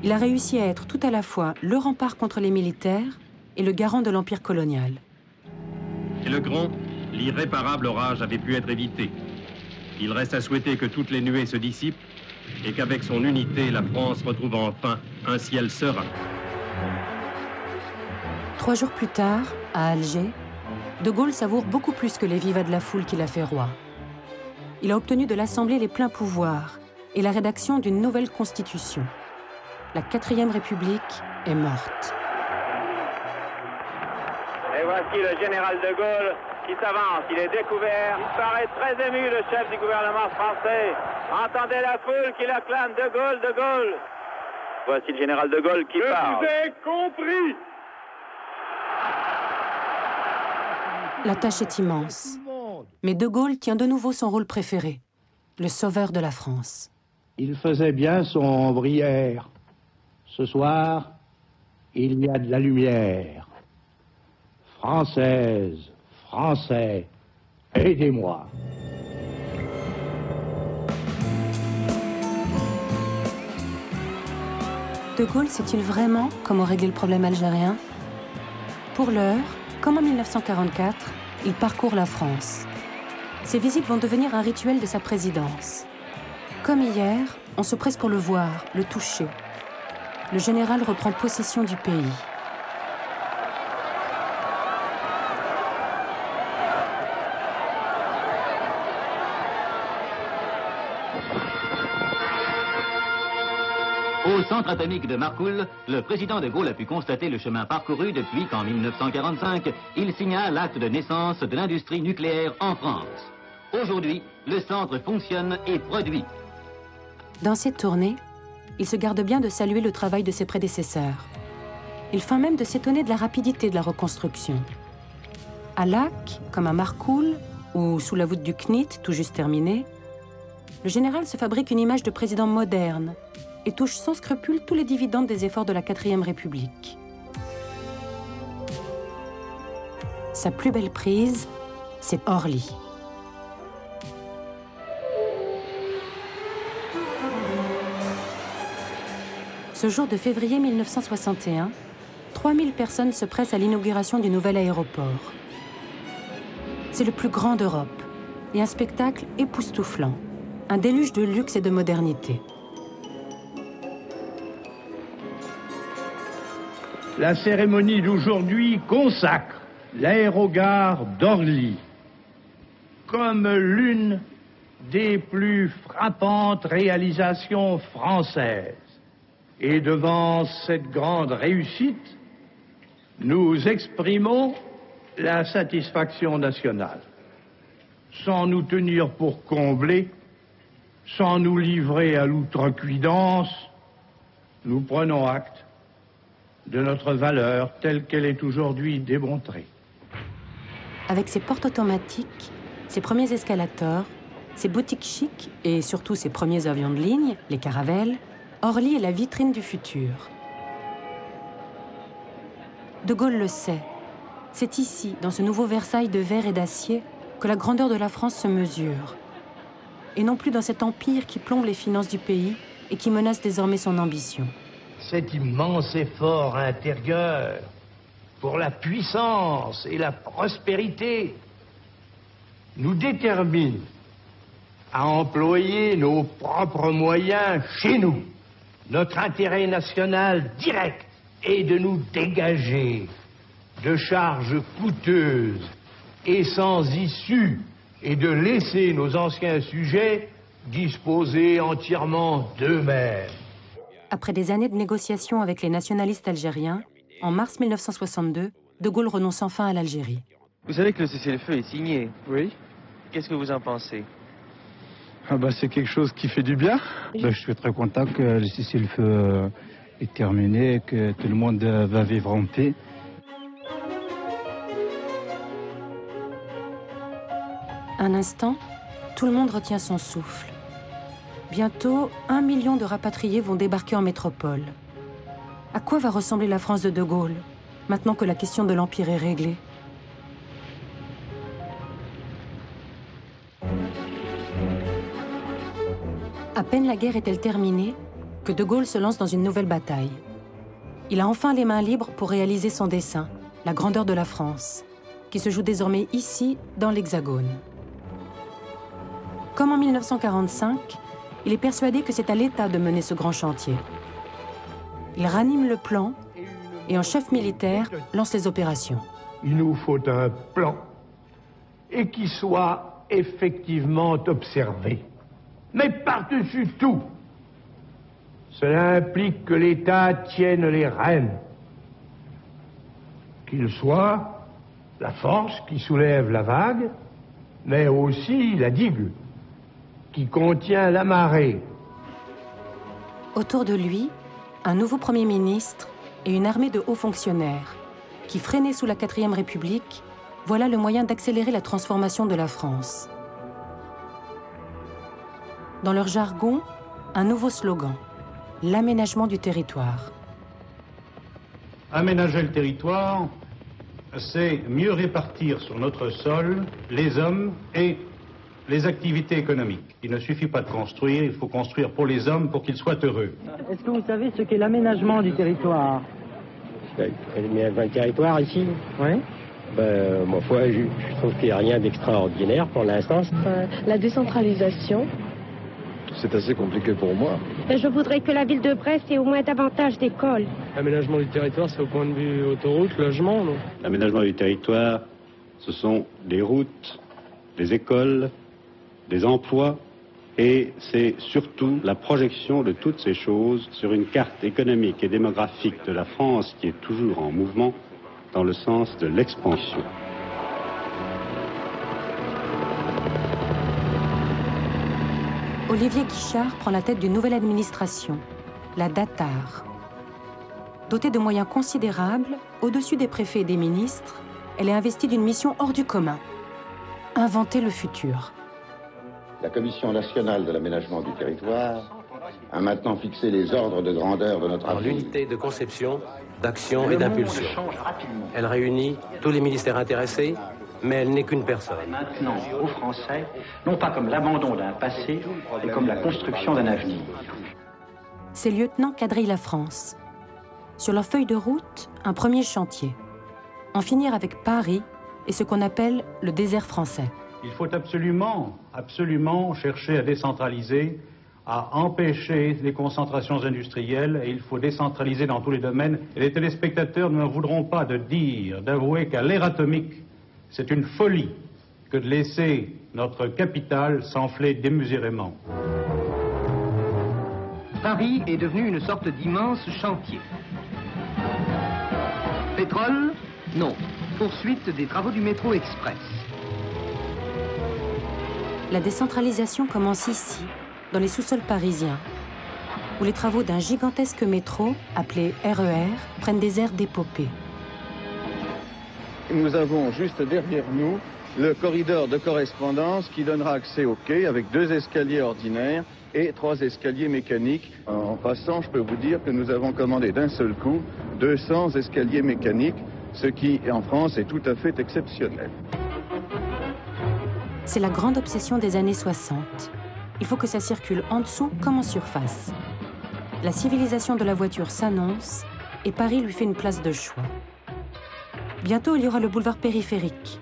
Il a réussi à être tout à la fois le rempart contre les militaires et le garant de l'empire colonial. Et le grand, l'irréparable orage avait pu être évité. Il reste à souhaiter que toutes les nuées se dissipent et qu'avec son unité, la France retrouve enfin un ciel serein. 3 jours plus tard, à Alger, De Gaulle savoure beaucoup plus que les vivats de la foule qu'il a fait roi. Il a obtenu de l'Assemblée les pleins pouvoirs et la rédaction d'une nouvelle constitution. La 4e République est morte. Et voici le général de Gaulle qui s'avance. Il est découvert. Il paraît très ému, le chef du gouvernement français. Entendez la foule qui l'acclame. De Gaulle, de Gaulle. Voici le général de Gaulle qui parle. Je vous ai compris. La tâche est immense. Mais De Gaulle tient de nouveau son rôle préféré, le sauveur de la France. Il faisait bien son Brière. Ce soir, il y a de la lumière. Française, Français, aidez-moi. De Gaulle sait-il vraiment comment régler le problème algérien? Pour l'heure, comme en 1944, il parcourt la France. Ces visites vont devenir un rituel de sa présidence. Comme hier, on se presse pour le voir, le toucher. Le général reprend possession du pays. Au centre atomique de Marcoule, le président de Gaulle a pu constater le chemin parcouru depuis qu'en 1945, il signa l'acte de naissance de l'industrie nucléaire en France. Aujourd'hui, le centre fonctionne et produit. Dans ses tournées, il se garde bien de saluer le travail de ses prédécesseurs. Il feint même de s'étonner de la rapidité de la reconstruction. À Lac, comme à Marcoule, ou sous la voûte du CNIT, tout juste terminée, le général se fabrique une image de président moderne et touche sans scrupule tous les dividendes des efforts de la 4e République. Sa plus belle prise, c'est Orly. Ce jour de février 1961, 3000 personnes se pressent à l'inauguration du nouvel aéroport. C'est le plus grand d'Europe et un spectacle époustouflant, un déluge de luxe et de modernité. La cérémonie d'aujourd'hui consacre l'aérogare d'Orly comme l'une des plus frappantes réalisations françaises. Et devant cette grande réussite, nous exprimons la satisfaction nationale. Sans nous tenir pour comblés, sans nous livrer à l'outrecuidance, nous prenons acte de notre valeur telle qu'elle est aujourd'hui démontrée. Avec ses portes automatiques, ses premiers escalators, ses boutiques chics et surtout ses premiers avions de ligne, les Caravelles, Orly est la vitrine du futur. De Gaulle le sait. C'est ici, dans ce nouveau Versailles de verre et d'acier, que la grandeur de la France se mesure. Et non plus dans cet empire qui plombe les finances du pays et qui menace désormais son ambition. Cet immense effort intérieur pour la puissance et la prospérité nous détermine à employer nos propres moyens chez nous. Notre intérêt national direct est de nous dégager de charges coûteuses et sans issue et de laisser nos anciens sujets disposer entièrement d'eux-mêmes. Après des années de négociations avec les nationalistes algériens, en mars 1962, De Gaulle renonce enfin à l'Algérie. Vous savez que le cessez-le-feu est signé. Oui. Qu'est-ce que vous en pensez? C'est quelque chose qui fait du bien. Je suis très content que le cessez-le-feu est terminé, que tout le monde va vivre en paix. Un instant, tout le monde retient son souffle. Bientôt, 1 million de rapatriés vont débarquer en métropole. À quoi va ressembler la France de De Gaulle, maintenant que la question de l'Empire est réglée? À peine la guerre est-elle terminée, que De Gaulle se lance dans une nouvelle bataille. Il a enfin les mains libres pour réaliser son dessein, la grandeur de la France, qui se joue désormais ici, dans l'Hexagone. Comme en 1945, il est persuadé que c'est à l'État de mener ce grand chantier. Il ranime le plan et en chef militaire lance les opérations. Il nous faut un plan et qui soit effectivement observé. Mais par-dessus tout, cela implique que l'État tienne les rênes. Qu'il soit la force qui soulève la vague, mais aussi la digue qui contient la marée. Autour de lui, un nouveau Premier ministre et une armée de hauts fonctionnaires qui, freinés sous la 4e République, voilà le moyen d'accélérer la transformation de la France. Dans leur jargon, un nouveau slogan, l'aménagement du territoire. Aménager le territoire, c'est mieux répartir sur notre sol les hommes et les activités économiques. Il ne suffit pas de construire, il faut construire pour les hommes pour qu'ils soient heureux. Est-ce que vous savez ce qu'est l'aménagement du territoire? L'aménagement du territoire ici? Oui. Ma foi, je trouve qu'il n'y a rien d'extraordinaire pour l'instant. La décentralisation. C'est assez compliqué pour moi. Je voudrais que la ville de Brest ait au moins davantage d'écoles. L'aménagement du territoire, c'est au point de vue autoroute, logement, non? L'aménagement du territoire, ce sont des routes, des écoles, des emplois, et c'est surtout la projection de toutes ces choses sur une carte économique et démographique de la France qui est toujours en mouvement dans le sens de l'expansion. Olivier Guichard prend la tête d'une nouvelle administration, la DATAR. Dotée de moyens considérables, au-dessus des préfets et des ministres, elle est investie d'une mission hors du commun. Inventer le futur. La Commission nationale de l'aménagement du territoire a maintenant fixé les ordres de grandeur de notre avenir. L'unité de conception, d'action et d'impulsion. Elle réunit tous les ministères intéressés, mais elle n'est qu'une personne. Maintenant aux Français, non pas comme l'abandon d'un passé, mais comme la construction d'un avenir. Ces lieutenants quadrillent la France. Sur leur feuille de route, un premier chantier. En finir avec Paris et ce qu'on appelle le désert français. Il faut absolument chercher à décentraliser, à empêcher les concentrations industrielles, et il faut décentraliser dans tous les domaines. Et les téléspectateurs ne voudront pas d'avouer qu'à l'ère atomique, c'est une folie que de laisser notre capitale s'enfler démesurément. Paris est devenu une sorte d'immense chantier. Pétrole? Non. Poursuite des travaux du métro express. La décentralisation commence ici, dans les sous-sols parisiens, où les travaux d'un gigantesque métro, appelé RER, prennent des airs d'épopée. Nous avons juste derrière nous le corridor de correspondance qui donnera accès au quai avec 2 escaliers ordinaires et 3 escaliers mécaniques. En passant, je peux vous dire que nous avons commandé d'un seul coup 200 escaliers mécaniques, ce qui, en France, est tout à fait exceptionnel. C'est la grande obsession des années 60. Il faut que ça circule en dessous comme en surface. La civilisation de la voiture s'annonce et Paris lui fait une place de choix. Bientôt, il y aura le boulevard périphérique,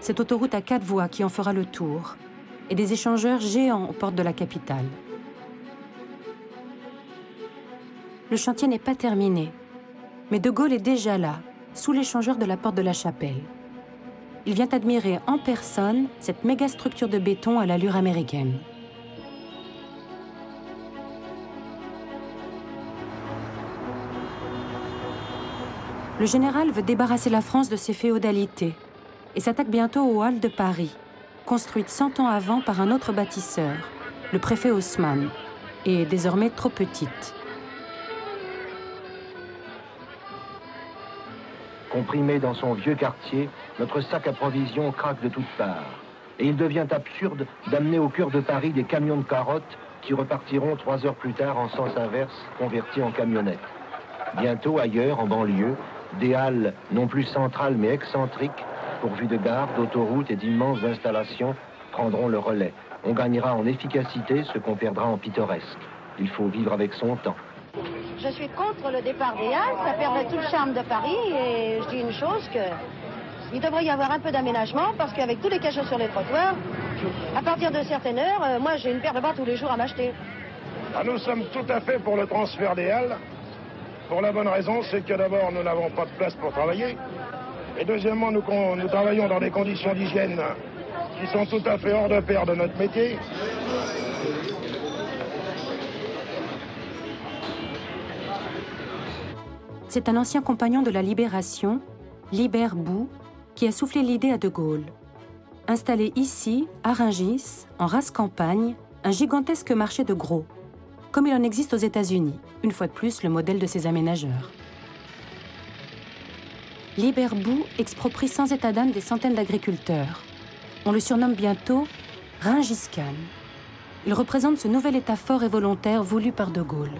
cette autoroute à 4 voies qui en fera le tour, et des échangeurs géants aux portes de la capitale. Le chantier n'est pas terminé, mais De Gaulle est déjà là, sous l'échangeur de la porte de la Chapelle. Il vient admirer en personne cette méga structure de béton à l'allure américaine. Le général veut débarrasser la France de ses féodalités et s'attaque bientôt aux Halles de Paris, construites 100 ans avant par un autre bâtisseur, le préfet Haussmann, et désormais trop petite. Comprimé dans son vieux quartier, notre sac à provisions craque de toutes parts. Et il devient absurde d'amener au cœur de Paris des camions de carottes qui repartiront 3 heures plus tard en sens inverse, convertis en camionnettes. Bientôt, ailleurs, en banlieue, des halles non plus centrales mais excentriques, pourvues de gares, d'autoroutes et d'immenses installations, prendront le relais. On gagnera en efficacité ce qu'on perdra en pittoresque. Il faut vivre avec son temps. Je suis contre le départ des halles, ça perdrait tout le charme de Paris et je dis une chose que il devrait y avoir un peu d'aménagement parce qu'avec tous les cachots sur les trottoirs, à partir de certaines heures, moi j'ai une paire de bas tous les jours à m'acheter. Ah, nous sommes tout à fait pour le transfert des halles. Pour la bonne raison, c'est que d'abord nous n'avons pas de place pour travailler. Et deuxièmement, nous travaillons dans des conditions d'hygiène qui sont tout à fait hors de pair de notre métier. C'est un ancien compagnon de la Libération, Libert Bou, qui a soufflé l'idée à De Gaulle. Installer ici, à Rungis, en rase campagne, un gigantesque marché de gros, comme il en existe aux États-Unis, une fois de plus le modèle de ces aménageurs. Libert Bou exproprie sans état d'âme des centaines d'agriculteurs. On le surnomme bientôt Rungis Khan. Il représente ce nouvel État fort et volontaire voulu par De Gaulle.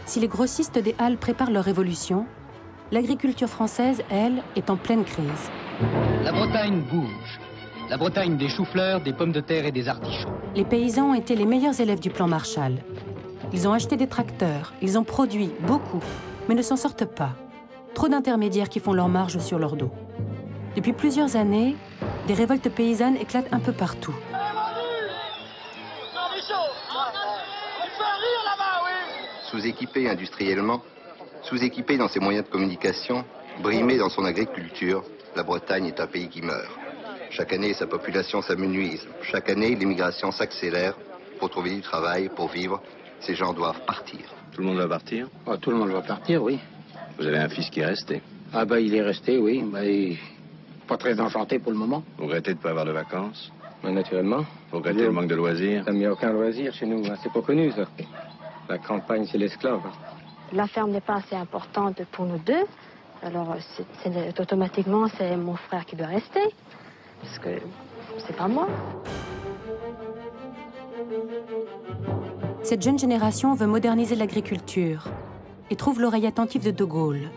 Si les grossistes des halles préparent leur révolution, l'agriculture française, elle, est en pleine crise. La Bretagne bouge. La Bretagne des choux-fleurs, des pommes de terre et des artichauts. Les paysans ont été les meilleurs élèves du plan Marshall. Ils ont acheté des tracteurs, ils ont produit beaucoup, mais ne s'en sortent pas. Trop d'intermédiaires qui font leur marge sur leur dos. Depuis plusieurs années, des révoltes paysannes éclatent un peu partout. Sous-équipé industriellement, sous-équipé dans ses moyens de communication, brimé dans son agriculture, la Bretagne est un pays qui meurt. Chaque année, sa population s'amenuise. Chaque année, l'immigration s'accélère. Pour trouver du travail, pour vivre, ces gens doivent partir. Tout le monde va partir? Oh, tout le monde va partir, oui. Vous avez un fils qui est resté? Ah bah il est resté, oui. Bah, pas très enchanté pour le moment. Vous regrettez de ne pas avoir de vacances? Bah, naturellement. Vous regrettez le manque de loisirs? Il n'y a aucun loisir chez nous, hein. C'est pas connu ça. La campagne, c'est l'esclave. La ferme n'est pas assez importante pour nous deux. Alors, automatiquement, c'est mon frère qui doit rester. Parce que c'est pas moi. Cette jeune génération veut moderniser l'agriculture et trouve l'oreille attentive de De Gaulle.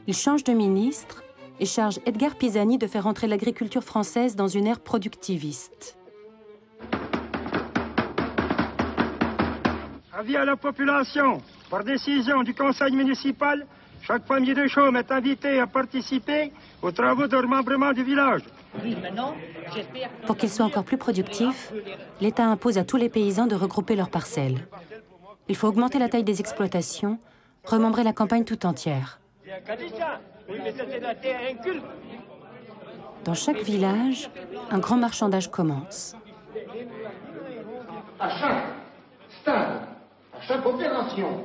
Il change de ministre et charge Edgar Pisani de faire entrer l'agriculture française dans une ère productiviste. Avis à la population, par décision du conseil municipal, chaque famille de Chaume est invitée à participer aux travaux de remembrement du village. Pour qu'il soit encore plus productif, l'État impose à tous les paysans de regrouper leurs parcelles. Il faut augmenter la taille des exploitations, remembrer la campagne tout entière. Dans chaque village, un grand marchandage commence. À chaque stade, à chaque opération,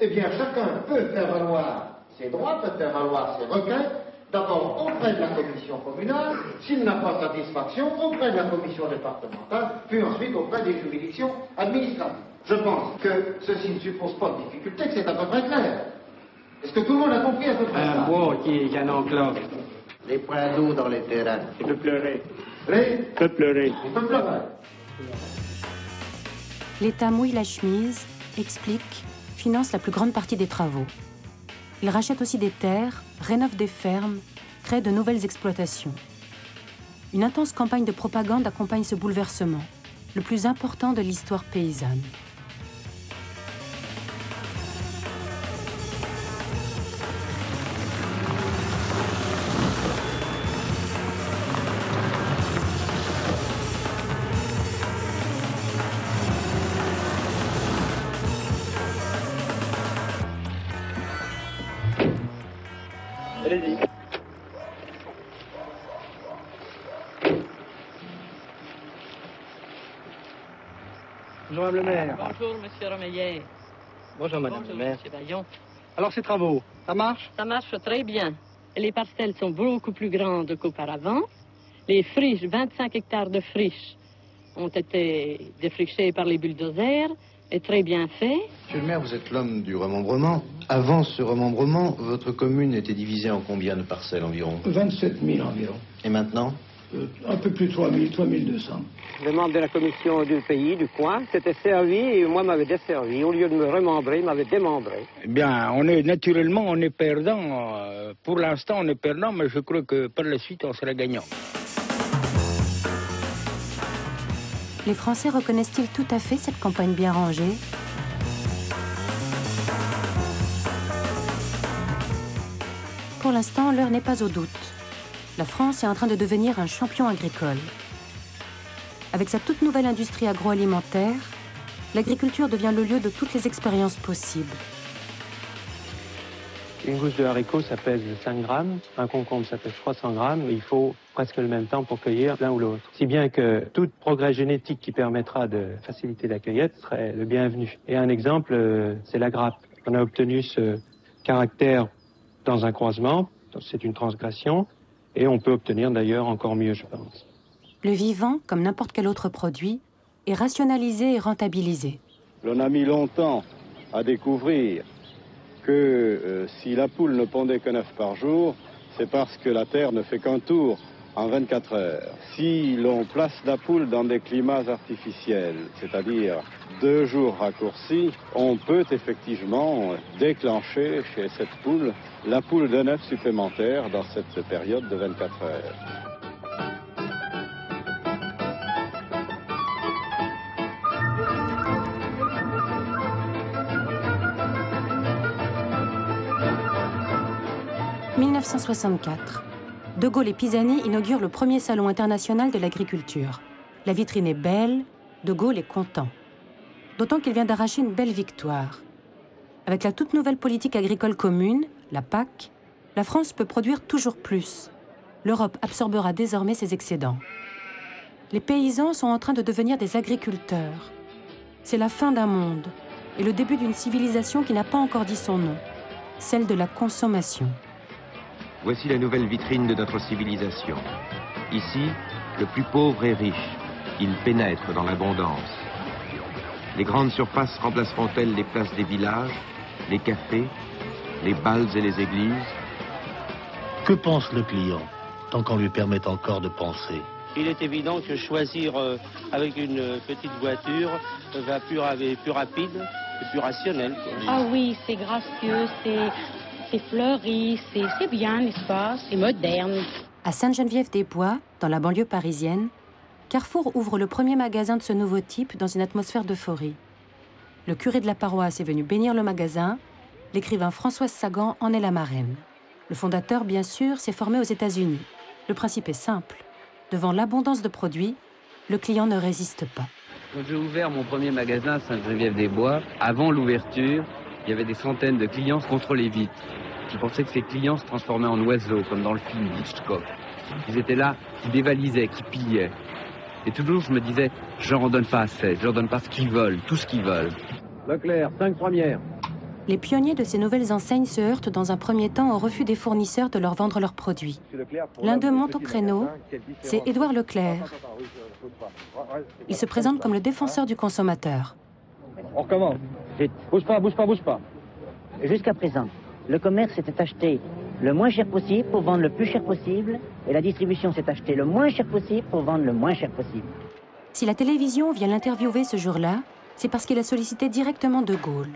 eh bien, chacun peut faire valoir ses droits, peut faire valoir ses requêtes, d'abord auprès de la commission communale, s'il n'a pas satisfaction, auprès de la commission départementale, puis ensuite auprès des juridictions administratives. Je pense que ceci ne suppose pas de difficulté, que c'est à peu près clair. Est-ce que tout le monde a compris à peu près ça? Un bois qui en enclave. Les points d'eau dans les terrains. Il peut pleurer. Il peut pleurer. Il peut pleurer. L'État mouille la chemise, explique, finance la plus grande partie des travaux. Il rachète aussi des terres, rénove des fermes, crée de nouvelles exploitations. Une intense campagne de propagande accompagne ce bouleversement, le plus important de l'histoire paysanne. Allez-y. Bonjour, Madame le maire. Bonjour, Monsieur Romeyer. Bonjour, Madame le maire. Monsieur Bayon. Alors, ces travaux, ça marche? Ça marche très bien. Les parcelles sont beaucoup plus grandes qu'auparavant. Les friches, 25 hectares de friches, ont été défrichées par les bulldozers. est très bien fait. Monsieur le maire, vous êtes l'homme du remembrement. Avant ce remembrement, votre commune était divisée en combien de parcelles environ? 27 000 environ. Et maintenant? Un peu plus de 3 000, 3 200. Le membre de la commission du pays, du coin, s'était servi et moi m'avait desservi. Au lieu de me remembrer, il m'avait démembré. Eh bien, on est perdant. Pour l'instant, on est perdant, mais je crois que par la suite, on sera gagnant. Les Français reconnaissent-ils tout à fait cette campagne bien rangée? Pour l'instant, l'heure n'est pas au doute. La France est en train de devenir un champion agricole. Avec sa toute nouvelle industrie agroalimentaire, l'agriculture devient le lieu de toutes les expériences possibles. Une gousse de haricot, ça pèse 5 grammes. Un concombre, ça pèse 300 grammes. Il faut presque le même temps pour cueillir l'un ou l'autre. Si bien que tout progrès génétique qui permettra de faciliter la cueillette serait le bienvenu. Et un exemple, c'est la grappe. On a obtenu ce caractère dans un croisement. C'est une transgression. Et on peut obtenir d'ailleurs encore mieux, je pense. Le vivant, comme n'importe quel autre produit, est rationalisé et rentabilisé. L'on a mis longtemps à découvrir que si la poule ne pondait qu'un œuf par jour, c'est parce que la Terre ne fait qu'un tour en 24 heures. Si l'on place la poule dans des climats artificiels, c'est-à-dire 2 jours raccourcis, on peut effectivement déclencher chez cette poule la poule d'un œuf supplémentaire dans cette période de 24 heures. « 1964. De Gaulle et Pisani inaugurent le premier salon international de l'agriculture. La vitrine est belle, De Gaulle est content. D'autant qu'il vient d'arracher une belle victoire. Avec la toute nouvelle politique agricole commune, la PAC, la France peut produire toujours plus. L'Europe absorbera désormais ses excédents. Les paysans sont en train de devenir des agriculteurs. C'est la fin d'un monde et le début d'une civilisation qui n'a pas encore dit son nom, celle de la consommation. Voici la nouvelle vitrine de notre civilisation. Ici, le plus pauvre est riche. Il pénètre dans l'abondance. Les grandes surfaces remplaceront-elles les places des villages, les cafés, les bals et les églises? Que pense le client, tant qu'on lui permet encore de penser? Il est évident que choisir avec une petite voiture va plus rapide et plus rationnel. Ah oui, c'est gracieux, c'est fleuri, c'est bien, n'est-ce pas? C'est moderne. À Sainte-Geneviève-des-Bois, dans la banlieue parisienne, Carrefour ouvre le premier magasin de ce nouveau type dans une atmosphère d'euphorie. Le curé de la paroisse est venu bénir le magasin, l'écrivain Françoise Sagan en est la marraine. Le fondateur, bien sûr, s'est formé aux États-Unis. Le principe est simple. Devant l'abondance de produits, le client ne résiste pas. Quand j'ai ouvert mon premier magasin à Sainte-Geneviève-des-Bois, avant l'ouverture, il y avait des centaines de clients contre les vitres. Je pensais que ces clients se transformaient en oiseaux, comme dans le film Hitchcock. Ils étaient là, qui dévalisaient, qui pillaient. Et toujours, je me disais, je leur en donne pas assez, je leur donne pas ce qu'ils veulent, tout ce qu'ils veulent. Leclerc, 5 premières. Les pionniers de ces nouvelles enseignes se heurtent dans un premier temps au refus des fournisseurs de leur vendre leurs produits. L'un d'eux monte au créneau, c'est Édouard Leclerc. Il se présente comme le défenseur du consommateur. On recommence. Vite. Bouge pas, bouge pas, bouge pas. Jusqu'à présent, le commerce s'était acheté le moins cher possible pour vendre le plus cher possible, et la distribution s'est achetée le moins cher possible pour vendre le moins cher possible. Si la télévision vient l'interviewer ce jour-là, c'est parce qu'il a sollicité directement De Gaulle.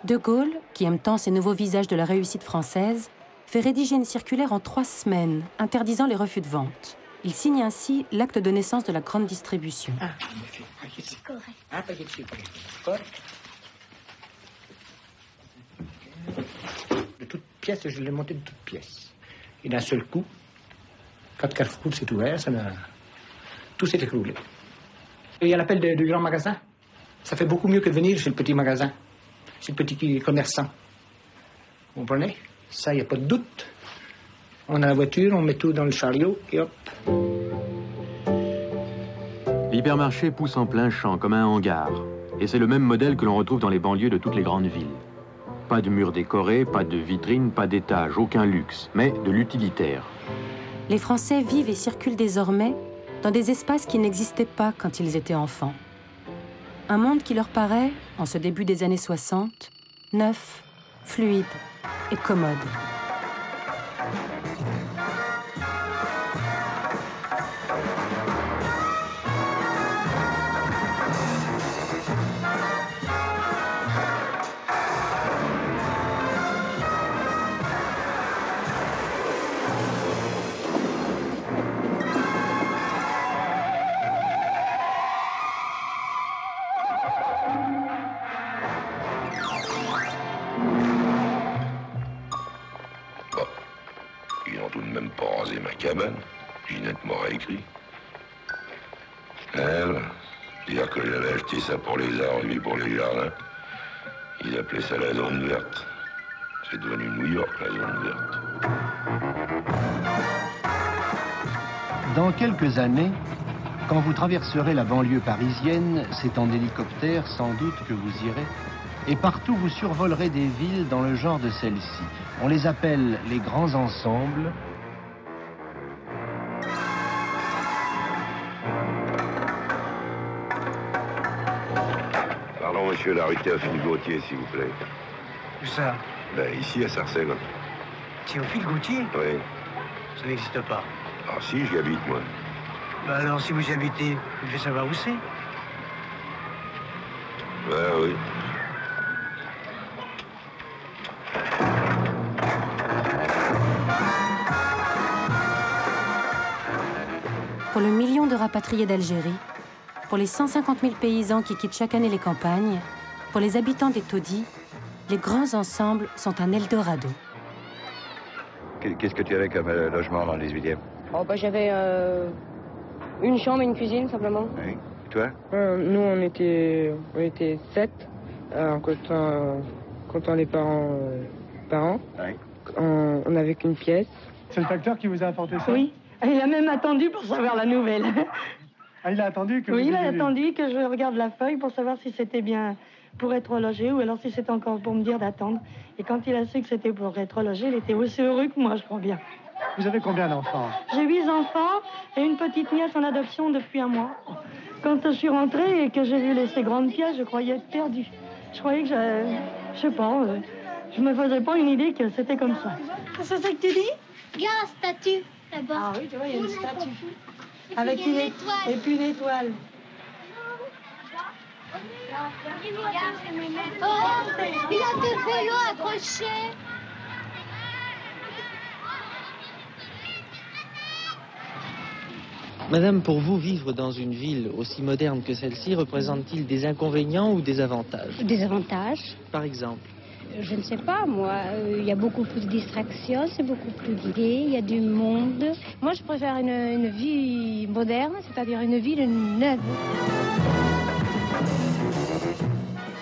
De Gaulle, qui aime tant ces nouveaux visages de la réussite française, fait rédiger une circulaire en 3 semaines, interdisant les refus de vente. Il signe ainsi l'acte de naissance de la grande distribution. Un paquet de sucre. De toute pièce, je l'ai monté de toute pièce. Et d'un seul coup, quand Carrefour s'est ouvert, tout s'est écroulé. Et il y a l'appel du grand magasin. Ça fait beaucoup mieux que de venir chez le petit magasin, chez le petit commerçant. Vous comprenez? Ça, il n'y a pas de doute. On a la voiture, on met tout dans le chariot et hop. L'hypermarché pousse en plein champ comme un hangar. Et c'est le même modèle que l'on retrouve dans les banlieues de toutes les grandes villes. Pas de murs décorés, pas de vitrines, pas d'étages, aucun luxe, mais de l'utilitaire. Les Français vivent et circulent désormais dans des espaces qui n'existaient pas quand ils étaient enfants. Un monde qui leur paraît, en ce début des années 60, neuf, fluide et commode. Cabane, Ginette m'aurait écrit. Elle, dire que j'avais acheté ça pour les arbres et lui pour les jardins. Ils appelaient ça la zone verte. C'est devenu New York, la zone verte. Dans quelques années, quand vous traverserez la banlieue parisienne, c'est en hélicoptère sans doute que vous irez. Et partout, vous survolerez des villes dans le genre de celle-ci. On les appelle les grands ensembles. Monsieur la rue Théophile Gautier, s'il vous plaît. Où ça? Ben, ici, à Sarcelles. Théophile Gautier? Oui. Ça n'existe pas. Ah si, j'y habite, moi. Ben alors, si vous y habitez, vous devez savoir où c'est. Ben oui. Pour le million de rapatriés d'Algérie, pour les 150 000 paysans qui quittent chaque année les campagnes, pour les habitants des taudis, les grands ensembles sont un Eldorado. Qu'est-ce que tu avais comme logement dans le 18e? Oh, bah, j'avais une chambre et une cuisine, simplement. Oui. Et toi? Nous, on était 7, comptant les parents. Oui. On n'avait qu'une pièce. C'est le facteur qui vous a apporté ça? Oui. Il a même attendu pour savoir la nouvelle. Ah, il a attendu que Oui, vous il a ayez vu. attendu que je regarde la feuille pour savoir si c'était bien pour être logé ou alors si c'était encore pour me dire d'attendre. Et quand il a su que c'était pour être logé, il était aussi heureux que moi, je crois bien. Vous avez combien d'enfants? J'ai 8 enfants et une petite nièce en adoption depuis un mois. Quand je suis rentrée et que j'ai vu ces grandes pièces, je croyais être perdue. Je croyais que je sais pas, je me faisais pas une idée que c'était comme ça. Qu'est-ce que c'est que tu dis? Regarde la statue, là-bas. Ah oui, tu vois, il y a une statue. Avec une étoile. Et puis une étoile. Oh, il a deux vélos accrochés. Madame, pour vous, vivre dans une ville aussi moderne que celle-ci représente-t-il des inconvénients ou des avantages? Des avantages? Par exemple? Je ne sais pas, moi. Il y a beaucoup plus de distractions, c'est beaucoup plus gai, il y a du monde. Moi, je préfère une vie moderne, c'est-à-dire une ville neuve.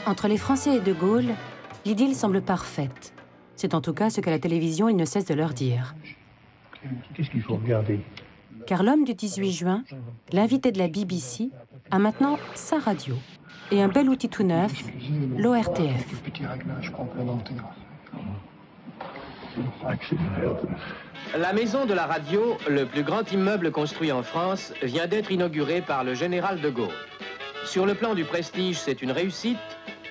Entre les Français et De Gaulle, l'idylle semble parfaite. C'est en tout cas ce qu'à la télévision, il ne cesse de leur dire. Qu'est-ce qu'il faut regarder? Car l'homme du 18 juin, l'invité de la BBC, a maintenant sa radio. Et un bel outil tout neuf, l'ORTF. La maison de la radio, le plus grand immeuble construit en France, vient d'être inaugurée par le général de Gaulle. Sur le plan du prestige, c'est une réussite.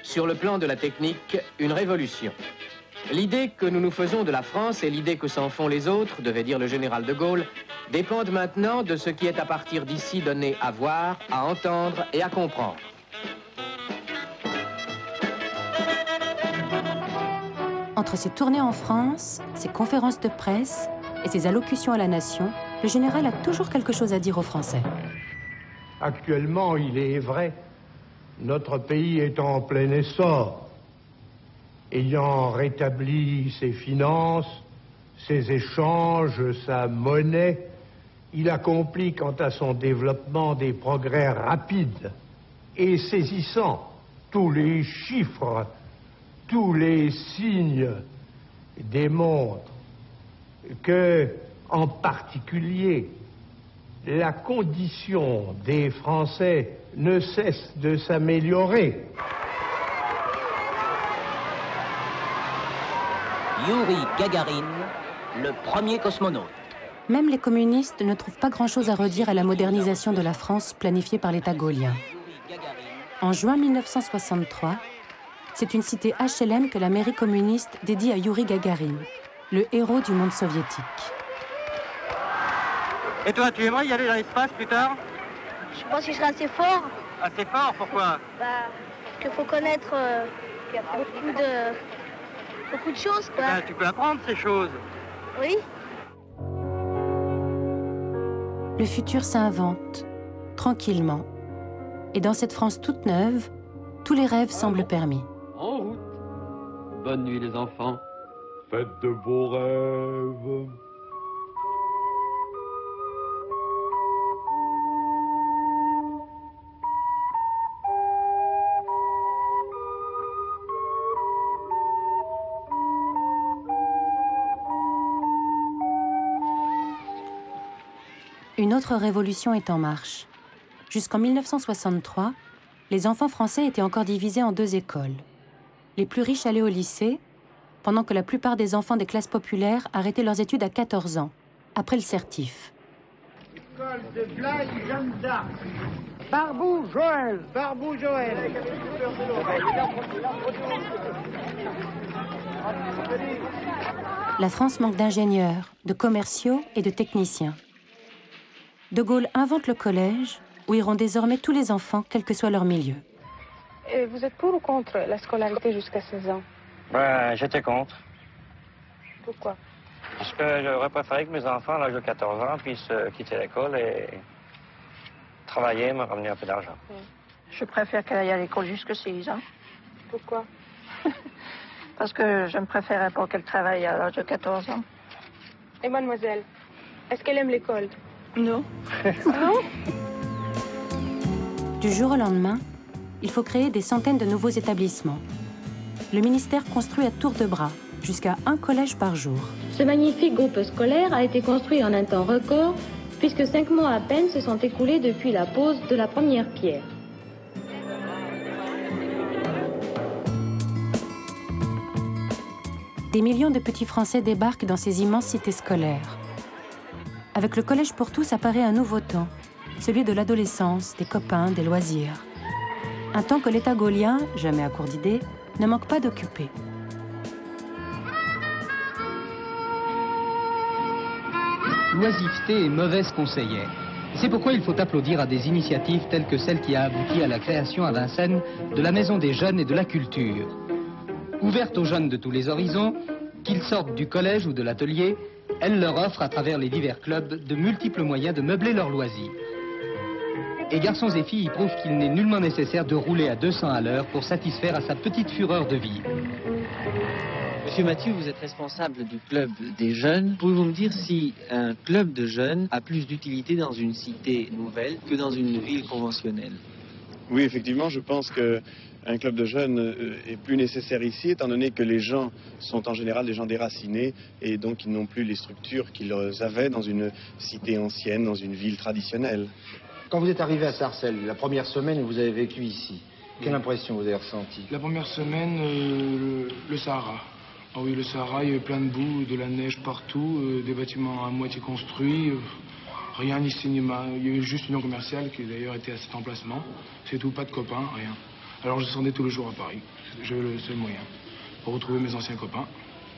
Sur le plan de la technique, une révolution. L'idée que nous nous faisons de la France et l'idée que s'en font les autres, devait dire le général de Gaulle, dépendent maintenant de ce qui est à partir d'ici donné à voir, à entendre et à comprendre. Entre ses tournées en France, ses conférences de presse et ses allocutions à la nation, le général a toujours quelque chose à dire aux Français. Actuellement, il est vrai, notre pays est en plein essor. Ayant rétabli ses finances, ses échanges, sa monnaie, il accomplit quant à son développement des progrès rapides et saisissants. Tous les chiffres, tous les signes démontrent que, en particulier, la condition des Français ne cesse de s'améliorer. Youri Gagarin, le premier cosmonaute. Même les communistes ne trouvent pas grand-chose à redire à la modernisation de la France planifiée par l'État gaullien. En juin 1963, c'est une cité HLM que la mairie communiste dédie à Youri Gagarin, le héros du monde soviétique. Et toi, tu aimerais y aller dans l'espace plus tard? Je pense qu'il sera assez fort. Assez fort, pourquoi? Parce qu'il faut connaître beaucoup de choses, quoi. Tu peux apprendre ces choses. Oui. Le futur s'invente, tranquillement. Et dans cette France toute neuve, tous les rêves semblent permis. En route. Bonne nuit les enfants. Faites de beaux rêves. Une autre révolution est en marche. Jusqu'en 1963, les enfants français étaient encore divisés en 2 écoles. Les plus riches allaient au lycée, pendant que la plupart des enfants des classes populaires arrêtaient leurs études à 14 ans, après le certif. École de Blaye, Jeanne d'Arc. Barbou Joël. Barbou Joël. La France manque d'ingénieurs, de commerciaux et de techniciens. De Gaulle invente le collège, où iront désormais tous les enfants, quel que soit leur milieu. Et vous êtes pour ou contre la scolarité jusqu'à 16 ans? J'étais contre. Pourquoi? Parce que j'aurais préféré que mes enfants, à l'âge de 14 ans, puissent quitter l'école et travailler, me ramener un peu d'argent. Je préfère qu'elle aille à l'école jusqu'à 6 ans. Pourquoi? Parce que je ne préférais pas qu'elle travaille à l'âge de 14 ans. Et mademoiselle, est-ce qu'elle aime l'école? Non. Non? Du jour au lendemain, il faut créer des centaines de nouveaux établissements. Le ministère construit à tour de bras, jusqu'à 1 collège par jour. Ce magnifique groupe scolaire a été construit en un temps record, puisque 5 mois à peine se sont écoulés depuis la pose de la première pierre. Des millions de petits Français débarquent dans ces immenses cités scolaires. Avec le collège pour tous apparaît un nouveau temps, celui de l'adolescence, des copains, des loisirs. Un temps que l'État gaullien, jamais à court d'idées, ne manque pas d'occuper. L'oisiveté est mauvaise conseillère. C'est pourquoi il faut applaudir à des initiatives telles que celle qui a abouti à la création à Vincennes de la Maison des Jeunes et de la Culture. Ouverte aux jeunes de tous les horizons, qu'ils sortent du collège ou de l'atelier, elle leur offre, à travers les divers clubs, de multiples moyens de meubler leurs loisirs. Et garçons et filles y prouvent qu'il n'est nullement nécessaire de rouler à 200 à l'heure pour satisfaire à sa petite fureur de vivre. Monsieur Mathieu, vous êtes responsable du club des jeunes. Pouvez-vous me dire si un club de jeunes a plus d'utilité dans une cité nouvelle que dans une ville conventionnelle? Oui, effectivement, je pense qu'un club de jeunes est plus nécessaire ici, étant donné que les gens sont en général des gens déracinés et donc ils n'ont plus les structures qu'ils avaient dans une cité ancienne, dans une ville traditionnelle. Quand vous êtes arrivé à Sarcelles, la première semaine où vous avez vécu ici, quelle impression vous avez ressentie? La première semaine, le Sahara. Ah oui, le Sahara, il y avait plein de boue, de la neige partout, des bâtiments à moitié construits, rien ni cinéma. Il y avait juste une union commerciale qui d'ailleurs était à cet emplacement. C'est tout, pas de copains, rien. Alors je descendais tous les jours à Paris. J'avais le seul moyen pour retrouver mes anciens copains.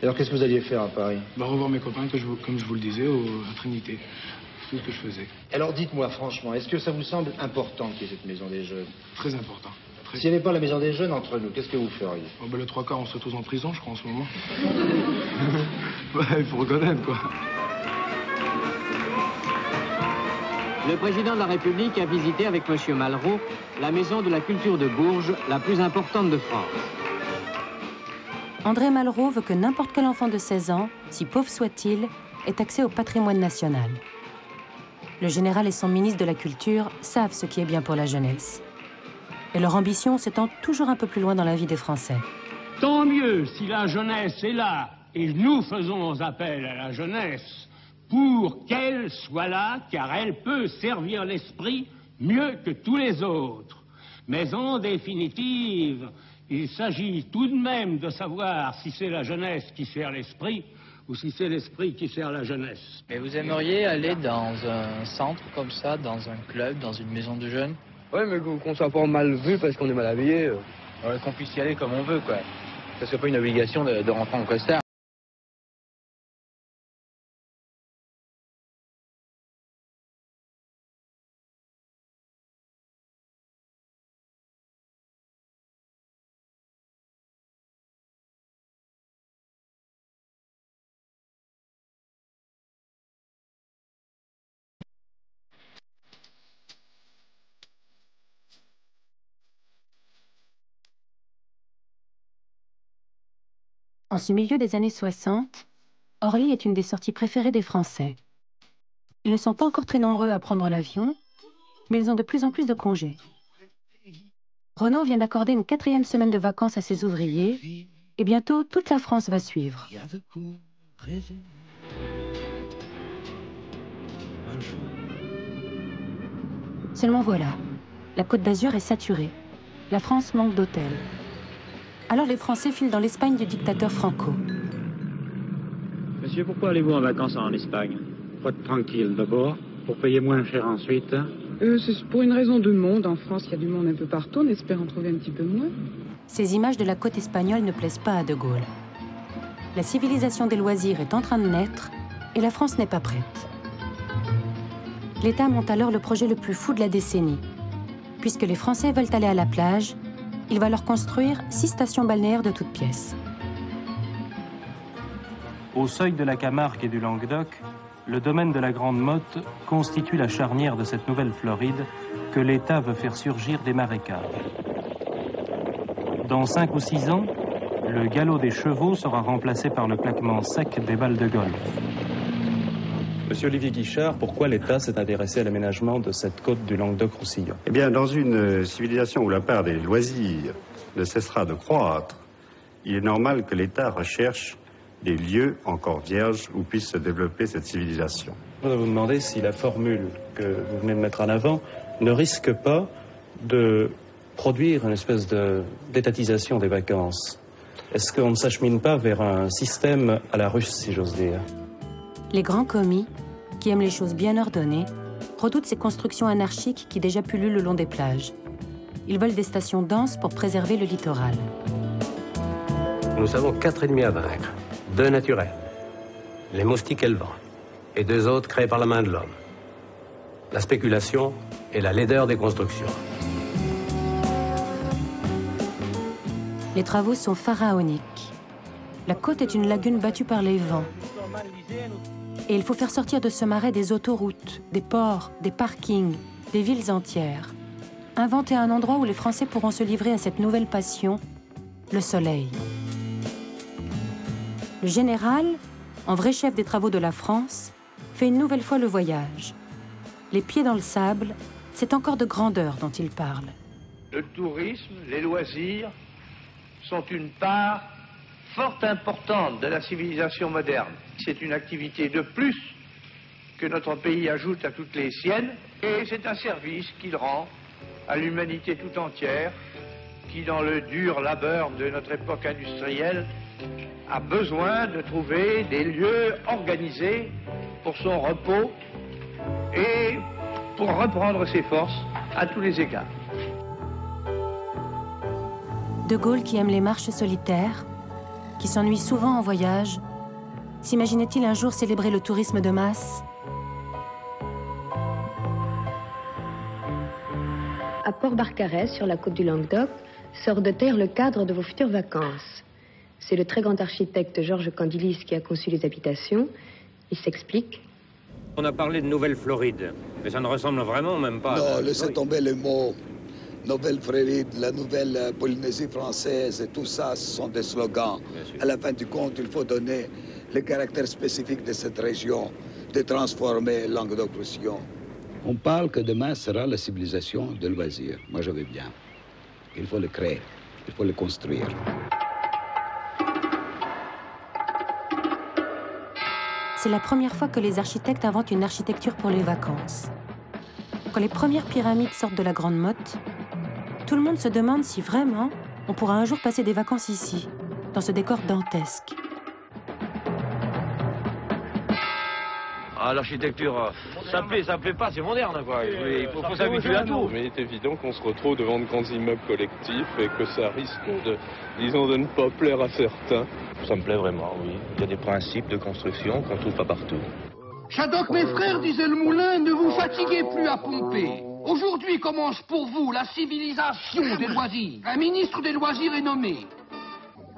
Alors qu'est-ce que vous alliez faire à Paris? Revoir mes copains, comme je vous le disais, à Trinité. C'est tout ce que je faisais. Alors dites-moi franchement, est-ce que ça vous semble important qu'il y ait cette maison des jeunes? Très important. S'il n'y avait pas la maison des jeunes entre nous, qu'est-ce que vous feriez? Le 3/4, on serait tous en prison, je crois, en ce moment. Il faut reconnaître, quoi. Le président de la République a visité avec M. Malraux la maison de la culture de Bourges, la plus importante de France. André Malraux veut que n'importe quel enfant de 16 ans, si pauvre soit-il, ait accès au patrimoine national. Le général et son ministre de la Culture savent ce qui est bien pour la jeunesse. Et leur ambition s'étend toujours un peu plus loin dans la vie des Français. Tant mieux si la jeunesse est là, et nous faisons appel à la jeunesse pour qu'elle soit là, car elle peut servir l'esprit mieux que tous les autres. Mais en définitive, il s'agit tout de même de savoir si c'est la jeunesse qui sert l'esprit ou si c'est l'esprit qui sert la jeunesse. Mais vous aimeriez aller dans un centre comme ça, dans un club, dans une maison de jeunes? Ouais, mais qu'on soit pas mal vu parce qu'on est mal habillé. Ouais, qu'on puisse y aller comme on veut, quoi. Que ce soit pas une obligation de rentrer en costard. En ce milieu des années 60, Orly est une des sorties préférées des Français. Ils ne sont pas encore très nombreux à prendre l'avion, mais ils ont de plus en plus de congés. Renault vient d'accorder une 4e semaine de vacances à ses ouvriers, et bientôt toute la France va suivre. Seulement voilà, la Côte d'Azur est saturée. La France manque d'hôtels. Alors les Français filent dans l'Espagne du dictateur Franco. Monsieur, pourquoi allez-vous en vacances en Espagne? Pour être tranquille d'abord, pour payer moins cher ensuite. C'est pour une raison de monde. En France, il y a du monde un peu partout. On espère en trouver un petit peu moins. Ces images de la côte espagnole ne plaisent pas à De Gaulle. La civilisation des loisirs est en train de naître et la France n'est pas prête. L'État monte alors le projet le plus fou de la décennie. Puisque les Français veulent aller à la plage, il va leur construire 6 stations balnéaires de toutes pièces. Au seuil de la Camargue et du Languedoc, le domaine de la Grande Motte constitue la charnière de cette nouvelle Floride que l'État veut faire surgir des marécages. Dans 5 ou 6 ans, le galop des chevaux sera remplacé par le claquement sec des balles de golf. Monsieur Olivier Guichard, pourquoi l'État s'est intéressé à l'aménagement de cette côte du Languedoc-Roussillon? Eh bien, dans une civilisation où la part des loisirs ne cessera de croître, il est normal que l'État recherche des lieux encore vierges où puisse se développer cette civilisation. Je voudrais vous demander si la formule que vous venez de mettre en avant ne risque pas de produire une espèce d'étatisation des vacances. Est-ce qu'on ne s'achemine pas vers un système à la russe, si j'ose dire? Les grands commis, qui aiment les choses bien ordonnées, redoutent ces constructions anarchiques qui déjà pullulent le long des plages. Ils veulent des stations denses pour préserver le littoral. Nous avons 4 ennemis à vaincre. 2 naturels, les moustiques et le vent, et 2 autres créés par la main de l'homme. La spéculation et la laideur des constructions. Les travaux sont pharaoniques. La côte est une lagune battue par les vents. Et il faut faire sortir de ce marais des autoroutes, des ports, des parkings, des villes entières. Inventer un endroit où les Français pourront se livrer à cette nouvelle passion, le soleil. Le général, en vrai chef des travaux de la France, fait une nouvelle fois le voyage. Les pieds dans le sable, c'est encore de grandeur dont il parle. Le tourisme, les loisirs sont une part fort importante de la civilisation moderne. C'est une activité de plus que notre pays ajoute à toutes les siennes et c'est un service qu'il rend à l'humanité tout entière qui, dans le dur labeur de notre époque industrielle, a besoin de trouver des lieux organisés pour son repos et pour reprendre ses forces à tous les égards. De Gaulle, qui aime les marches solitaires, qui s'ennuie souvent en voyage, s'imaginait-il un jour célébrer le tourisme de masse? À Port-Barcarès, sur la côte du Languedoc, sort de terre le cadre de vos futures vacances. C'est le très grand architecte Georges Candilis qui a conçu les habitations. Il s'explique. On a parlé de Nouvelle-Floride, mais ça ne ressemble vraiment même pas. Non, laissez tomber les mots. Nouvelle-Floride, la nouvelle Polynésie française, et tout ça, ce sont des slogans. À la fin du compte, il faut donner le caractère spécifique de cette région, de transformer Languedoc-Roussillon. On parle que demain sera la civilisation de loisirs. Moi, je veux bien. Il faut le créer, il faut le construire. C'est la première fois que les architectes inventent une architecture pour les vacances. Quand les premières pyramides sortent de la Grande Motte, tout le monde se demande si vraiment on pourra un jour passer des vacances ici, dans ce décor dantesque. Ah, l'architecture, ça plaît pas, c'est moderne, quoi. Il faut s'habituer à tout. Mais il est évident qu'on se retrouve devant de grands immeubles collectifs et que ça risque disons, de ne pas plaire à certains. Ça me plaît vraiment, oui. Il y a des principes de construction qu'on trouve pas partout. Shaddock, mes frères, disait le moulin, ne vous fatiguez plus à pomper. Aujourd'hui commence pour vous la civilisation des loisirs. Un ministre des loisirs est nommé.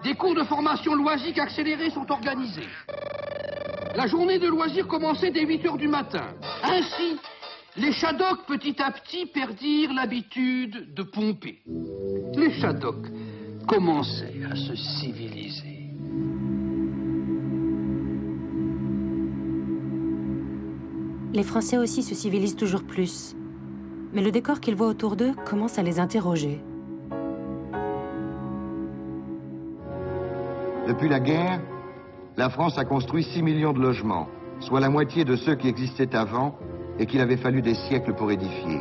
Des cours de formation loisique accélérés sont organisés. La journée de loisirs commençait dès 8 h du matin. Ainsi, les Shaddocks, petit à petit, perdirent l'habitude de pomper. Les Shaddocks commençaient à se civiliser. Les Français aussi se civilisent toujours plus. Mais le décor qu'ils voient autour d'eux commence à les interroger. Depuis la guerre, la France a construit 6 millions de logements, soit la moitié de ceux qui existaient avant et qu'il avait fallu des siècles pour édifier.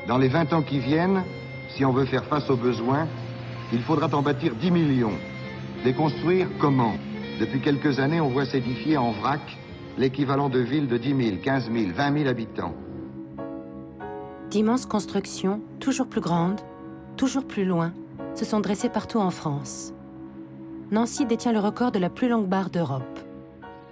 Dans les 20 ans qui viennent, si on veut faire face aux besoins, il faudra en bâtir 10 millions. Les construire comment? Depuis quelques années, on voit s'édifier en vrac l'équivalent de villes de 10 000, 15 000, 20 000 habitants. D'immenses constructions, toujours plus grandes, toujours plus loin, se sont dressées partout en France. Nancy détient le record de la plus longue barre d'Europe.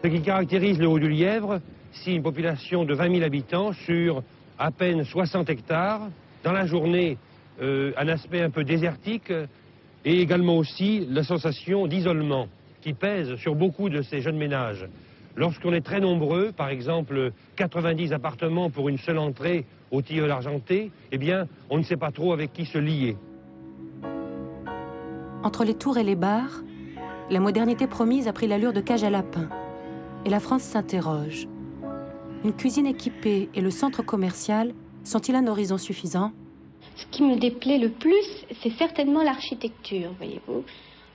Ce qui caractérise le Haut-du-Lièvre, c'est une population de 20 000 habitants sur à peine 60 hectares. Dans la journée, un aspect un peu désertique et également aussi la sensation d'isolement qui pèse sur beaucoup de ces jeunes ménages. Lorsqu'on est très nombreux, par exemple 90 appartements pour une seule entrée au Tilleul argenté, eh bien, on ne sait pas trop avec qui se lier. Entre les tours et les bars, la modernité promise a pris l'allure de cage à lapins. Et la France s'interroge. Une cuisine équipée et le centre commercial sont-ils un horizon suffisant? Ce qui me déplaît le plus, c'est certainement l'architecture, voyez-vous.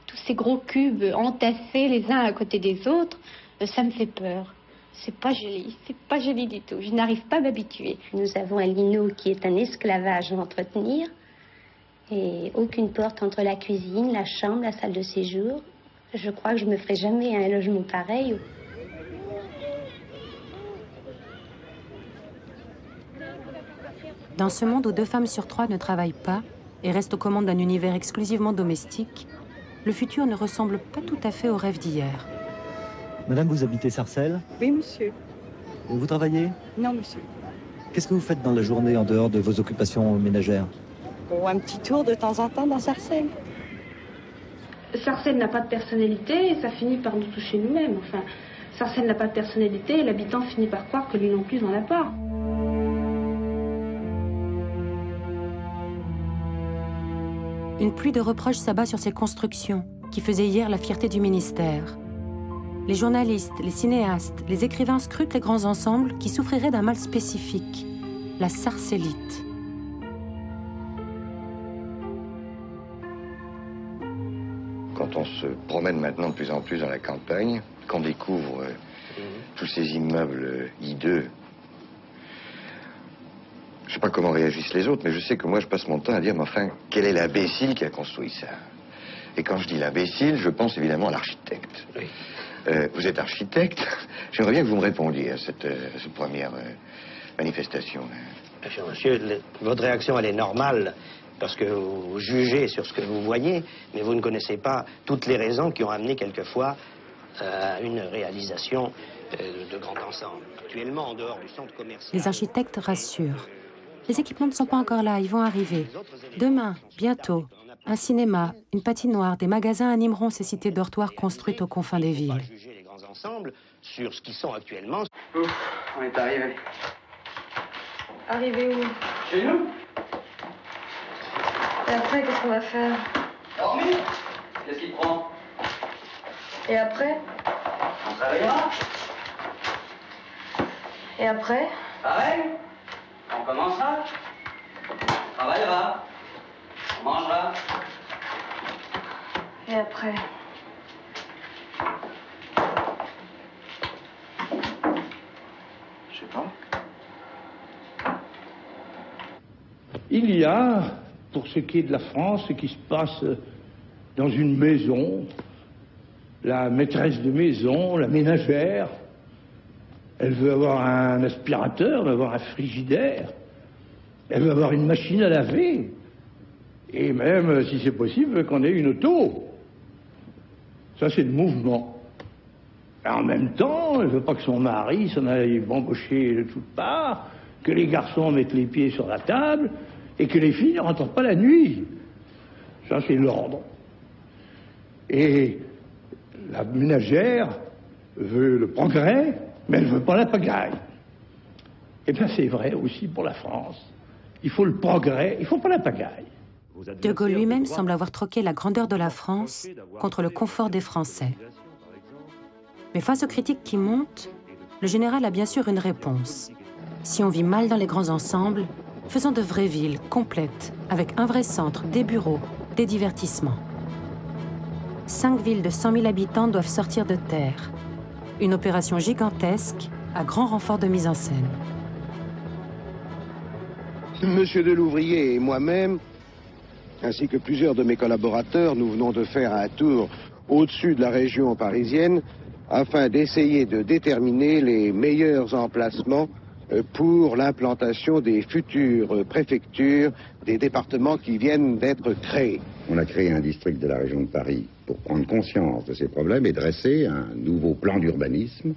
Tous ces gros cubes entassés les uns à côté des autres, ça me fait peur. C'est pas joli du tout. Je n'arrive pas à m'habituer. Nous avons un lino qui est un esclavage à entretenir et aucune porte entre la cuisine, la chambre, la salle de séjour. Je crois que je me ferai jamais un logement pareil. Dans ce monde où 2 femmes sur 3 ne travaillent pas et restent aux commandes d'un univers exclusivement domestique, le futur ne ressemble pas tout à fait au rêve d'hier. Madame, vous habitez Sarcelles? Oui, monsieur. Vous travaillez? Non, monsieur. Qu'est-ce que vous faites dans la journée en dehors de vos occupations ménagères? Bon, un petit tour de temps en temps dans Sarcelles. Sarcelles n'a pas de personnalité et ça finit par nous toucher nous-mêmes. Enfin, Sarcelles n'a pas de personnalité et l'habitant finit par croire que lui non plus n'en a pas. Une pluie de reproches s'abat sur ces constructions qui faisaient hier la fierté du ministère. Les journalistes, les cinéastes, les écrivains scrutent les grands ensembles qui souffriraient d'un mal spécifique, la sarcellite. Quand on se promène maintenant de plus en plus dans la campagne, qu'on découvre tous ces immeubles hideux, je ne sais pas comment réagissent les autres, mais je sais que moi je passe mon temps à dire, mais enfin, quel est l'imbécile qui a construit ça? Et quand je dis l'imbécile, je pense évidemment à l'architecte. Oui. Vous êtes architecte? J'aimerais bien que vous me répondiez à cette première manifestation. Monsieur, votre réaction, elle est normale, parce que vous jugez sur ce que vous voyez, mais vous ne connaissez pas toutes les raisons qui ont amené quelquefois à une réalisation de grand ensemble. Actuellement, en dehors du centre commercial... Les architectes rassurent. Les équipements ne sont pas encore là, ils vont arriver. Demain, bientôt, un cinéma, une patinoire, des magasins animeront ces cités dortoirs construites aux confins des villes. Juger les grands ensembles sur ce qu'ils sont actuellement. Ouf, on est arrivé. Arrivé où? Chez nous. Et après, qu'est-ce qu'on va faire? Dormir. Qu'est-ce qui te prend? Et après? On travaillera. Et après? Pareil. On commencera. On travaillera. On mangera. Et après? Je sais pas. Il y a, pour ce qui est de la France, ce qui se passe dans une maison, la maîtresse de maison, la ménagère, Elle veut avoir un aspirateur, elle veut avoir un frigidaire, elle veut avoir une machine à laver, et même, si c'est possible, qu'on ait une auto. Ça, c'est le mouvement. Et en même temps, elle veut pas que son mari s'en aille bambocher de toutes parts, que les garçons mettent les pieds sur la table, et que les filles ne rentrent pas la nuit. Ça, c'est l'ordre. Et la ménagère veut le progrès, mais elle ne veut pas la pagaille. Eh bien, c'est vrai aussi pour la France. Il faut le progrès, il ne faut pas la pagaille. De Gaulle lui-même semble avoir troqué la grandeur de la France contre le confort des Français. Mais face aux critiques qui montent, le général a bien sûr une réponse. Si on vit mal dans les grands ensembles, faisons de vraies villes complètes, avec un vrai centre, des bureaux, des divertissements. 5 villes de 100 000 habitants doivent sortir de terre. Une opération gigantesque, à grand renfort de mise en scène. Monsieur Delouvrier et moi-même, ainsi que plusieurs de mes collaborateurs, nous venons de faire un tour au-dessus de la région parisienne afin d'essayer de déterminer les meilleurs emplacements pour l'implantation des futures préfectures des départements qui viennent d'être créés. On a créé un district de la région de Paris pour prendre conscience de ces problèmes et dresser un nouveau plan d'urbanisme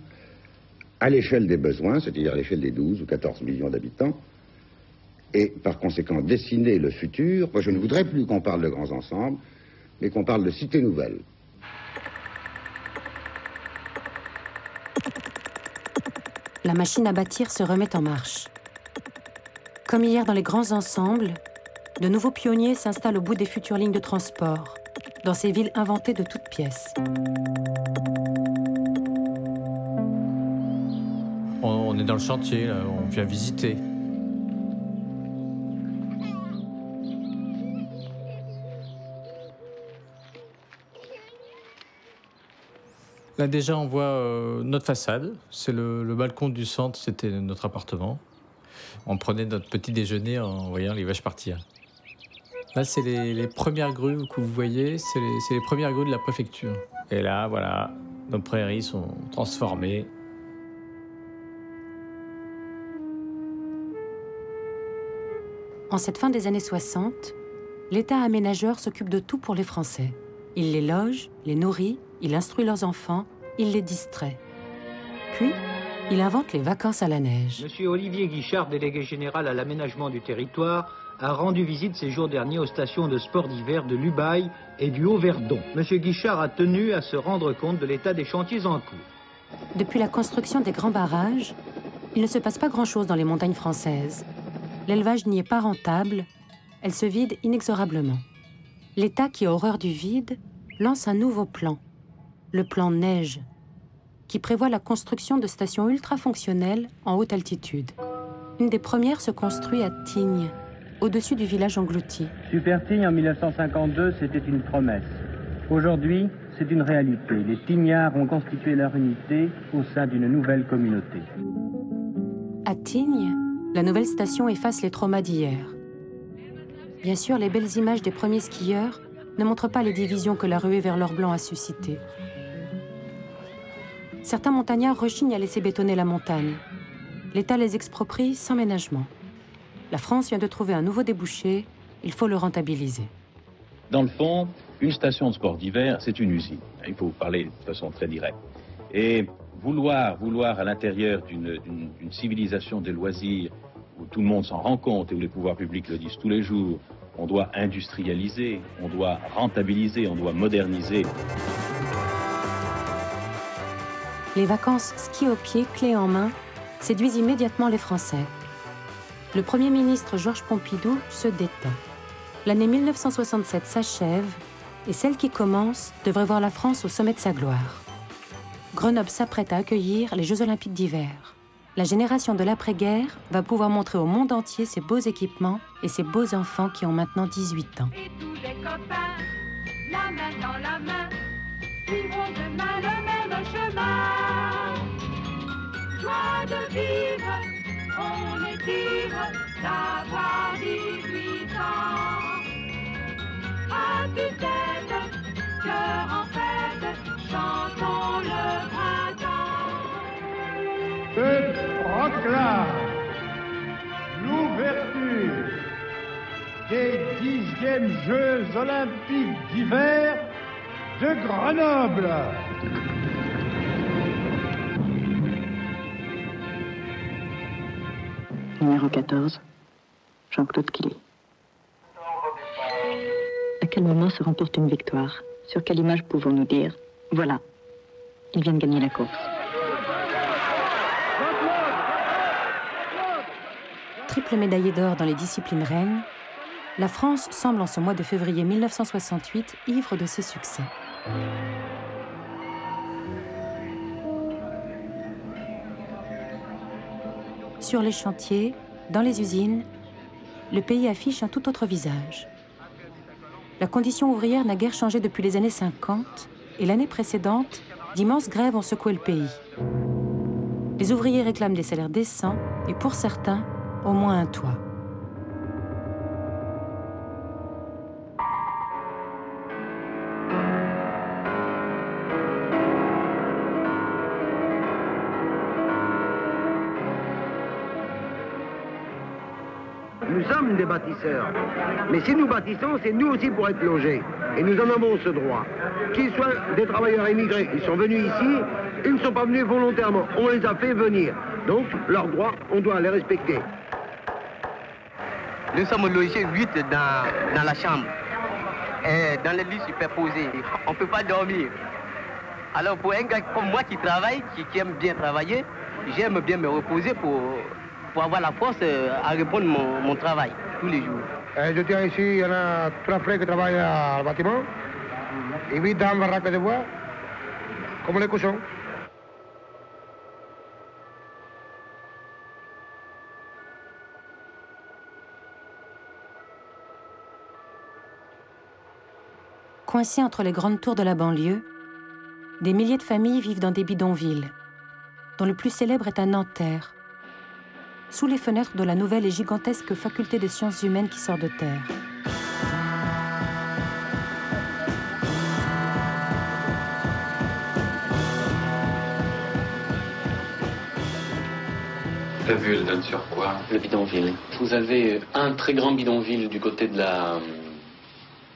à l'échelle des besoins, c'est-à-dire à l'échelle des 12 ou 14 millions d'habitants, et par conséquent dessiner le futur. Moi, je ne voudrais plus qu'on parle de grands ensembles, mais qu'on parle de cités nouvelles. La machine à bâtir se remet en marche. Comme hier dans les grands ensembles, de nouveaux pionniers s'installent au bout des futures lignes de transport, dans ces villes inventées de toutes pièces. On est dans le chantier, là, on vient visiter. Là déjà on voit notre façade, c'est le balcon du centre, c'était notre appartement. On prenait notre petit déjeuner en voyant les vaches partir. Là c'est les premières grues que vous voyez, c'est les premières grues de la préfecture. Et là voilà, nos prairies sont transformées. En cette fin des années 60, l'État aménageur s'occupe de tout pour les Français. Il les loge, les nourrit, il instruit leurs enfants, il les distrait. Puis, il invente les vacances à la neige. Monsieur Olivier Guichard, délégué général à l'aménagement du territoire, a rendu visite ces jours derniers aux stations de sport d'hiver de l'Ubaye et du Haut-Verdon. Monsieur Guichard a tenu à se rendre compte de l'état des chantiers en cours. Depuis la construction des grands barrages, il ne se passe pas grand-chose dans les montagnes françaises. L'élevage n'y est pas rentable, elle se vide inexorablement. L'État, qui a horreur du vide, lance un nouveau plan, le plan Neige, qui prévoit la construction de stations ultra-fonctionnelles en haute altitude. Une des premières se construit à Tignes, au-dessus du village englouti. Super Tignes en 1952, c'était une promesse. Aujourd'hui, c'est une réalité. Les Tignards ont constitué leur unité au sein d'une nouvelle communauté. À Tignes, la nouvelle station efface les traumas d'hier. Bien sûr, les belles images des premiers skieurs ne montrent pas les divisions que la ruée vers l'or blanc a suscitées. Certains montagnards rechignent à laisser bétonner la montagne. L'État les exproprie sans ménagement. La France vient de trouver un nouveau débouché, il faut le rentabiliser. Dans le fond, une station de sport d'hiver, c'est une usine. Il faut parler de façon très directe. Et vouloir à l'intérieur d'une civilisation des loisirs, où tout le monde s'en rend compte et où les pouvoirs publics le disent tous les jours, on doit industrialiser, on doit rentabiliser, on doit moderniser. Les vacances ski au pied, clé en main, séduisent immédiatement les Français. Le Premier ministre Georges Pompidou se détend. L'année 1967 s'achève et celle qui commence devrait voir la France au sommet de sa gloire. Grenoble s'apprête à accueillir les Jeux Olympiques d'hiver. La génération de l'après-guerre va pouvoir montrer au monde entier ses beaux équipements et ses beaux enfants qui ont maintenant 18 ans. Et tous les copains, la main dans la main, suivront demain le même chemin. Joie de vivre, on est ivre d'avoir 18 ans. À tue-tête, cœur en fête, chantons le printemps. proclame l'ouverture des 10e Jeux olympiques d'hiver de Grenoble. Numéro 14, Jean-Claude Killy. À quel moment se remporte une victoire? Sur quelle image pouvons-nous dire « Voilà, il vient de gagner la course ». Triple médaillée d'or dans les disciplines reines, la France semble en ce mois de février 1968 ivre de ses succès. Sur les chantiers, dans les usines, le pays affiche un tout autre visage. La condition ouvrière n'a guère changé depuis les années 50 et l'année précédente, d'immenses grèves ont secoué le pays. Les ouvriers réclament des salaires décents et pour certains, au moins un toit. Nous sommes des bâtisseurs. Mais si nous bâtissons, c'est nous aussi pour être logés. Et nous en avons ce droit. Qu'ils soient des travailleurs immigrés, ils sont venus ici, ils ne sont pas venus volontairement. On les a fait venir. Donc, leurs droits, on doit les respecter. Nous sommes logés 8 dans la chambre. Et dans les lits superposés. On ne peut pas dormir. Alors pour un gars comme moi qui travaille, qui aime bien travailler, j'aime bien me reposer pour avoir la force à répondre mon travail tous les jours. Je tiens ici, il y en a 3 frères qui travaillent au bâtiment. Ils vivent dans le baraque de bois, comme les cochons. Coincés entre les grandes tours de la banlieue, des milliers de familles vivent dans des bidonvilles, dont le plus célèbre est à Nanterre, sous les fenêtres de la nouvelle et gigantesque faculté des sciences humaines qui sort de terre. La vue, elle donne sur quoi? Le bidonville. Vous avez un très grand bidonville du côté de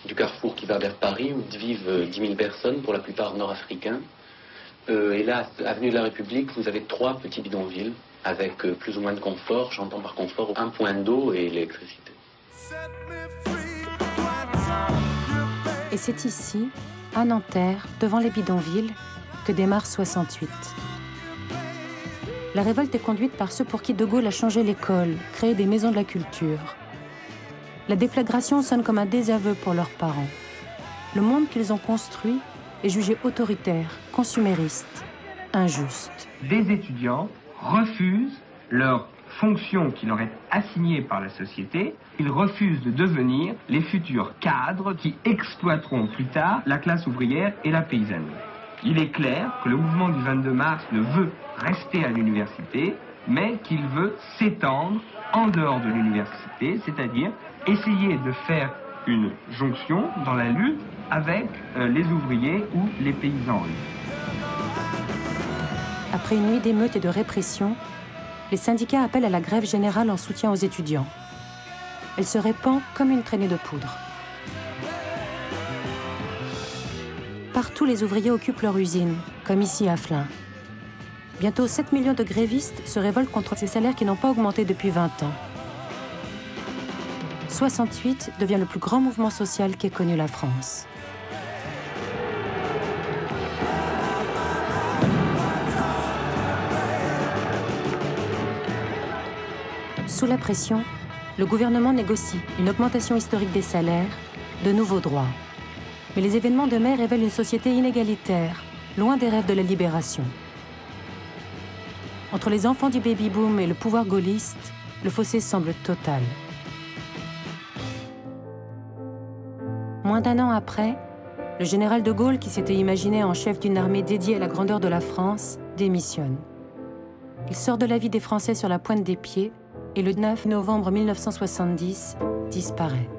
du carrefour qui va vers Paris, où vivent 10 000 personnes, pour la plupart nord-africains. Et là, avenue de la République, vous avez 3 petits bidonvilles, avec plus ou moins de confort. J'entends par confort un point d'eau et l'électricité. Et c'est ici, à Nanterre, devant les bidonvilles, que démarre 68. La révolte est conduite par ceux pour qui De Gaulle a changé l'école, créé des maisons de la culture. La déflagration sonne comme un désaveu pour leurs parents. Le monde qu'ils ont construit est jugé autoritaire, consumériste, injuste. Des étudiants refusent leur fonction qui leur est assignée par la société. Ils refusent de devenir les futurs cadres qui exploiteront plus tard la classe ouvrière et la paysannerie. Il est clair que le mouvement du 22 mars ne veut rester à l'université, mais qu'il veut s'étendre en dehors de l'université, c'est-à-dire essayer de faire une jonction dans la lutte avec les ouvriers ou les paysans. Après une nuit d'émeutes et de répression, les syndicats appellent à la grève générale en soutien aux étudiants. Elle se répand comme une traînée de poudre. Partout, les ouvriers occupent leur usine, comme ici à Flins. Bientôt 7 millions de grévistes se révoltent contre ces salaires qui n'ont pas augmenté depuis 20 ans. 68 devient le plus grand mouvement social qu'ait connu la France. Sous la pression, le gouvernement négocie une augmentation historique des salaires, de nouveaux droits. Mais les événements de mai révèlent une société inégalitaire, loin des rêves de la libération. Entre les enfants du baby-boom et le pouvoir gaulliste, le fossé semble total. Moins d'1 an après, le général de Gaulle, qui s'était imaginé en chef d'une armée dédiée à la grandeur de la France, démissionne. Il sort de la vie des Français sur la pointe des pieds et le 9 novembre 1970 disparaît.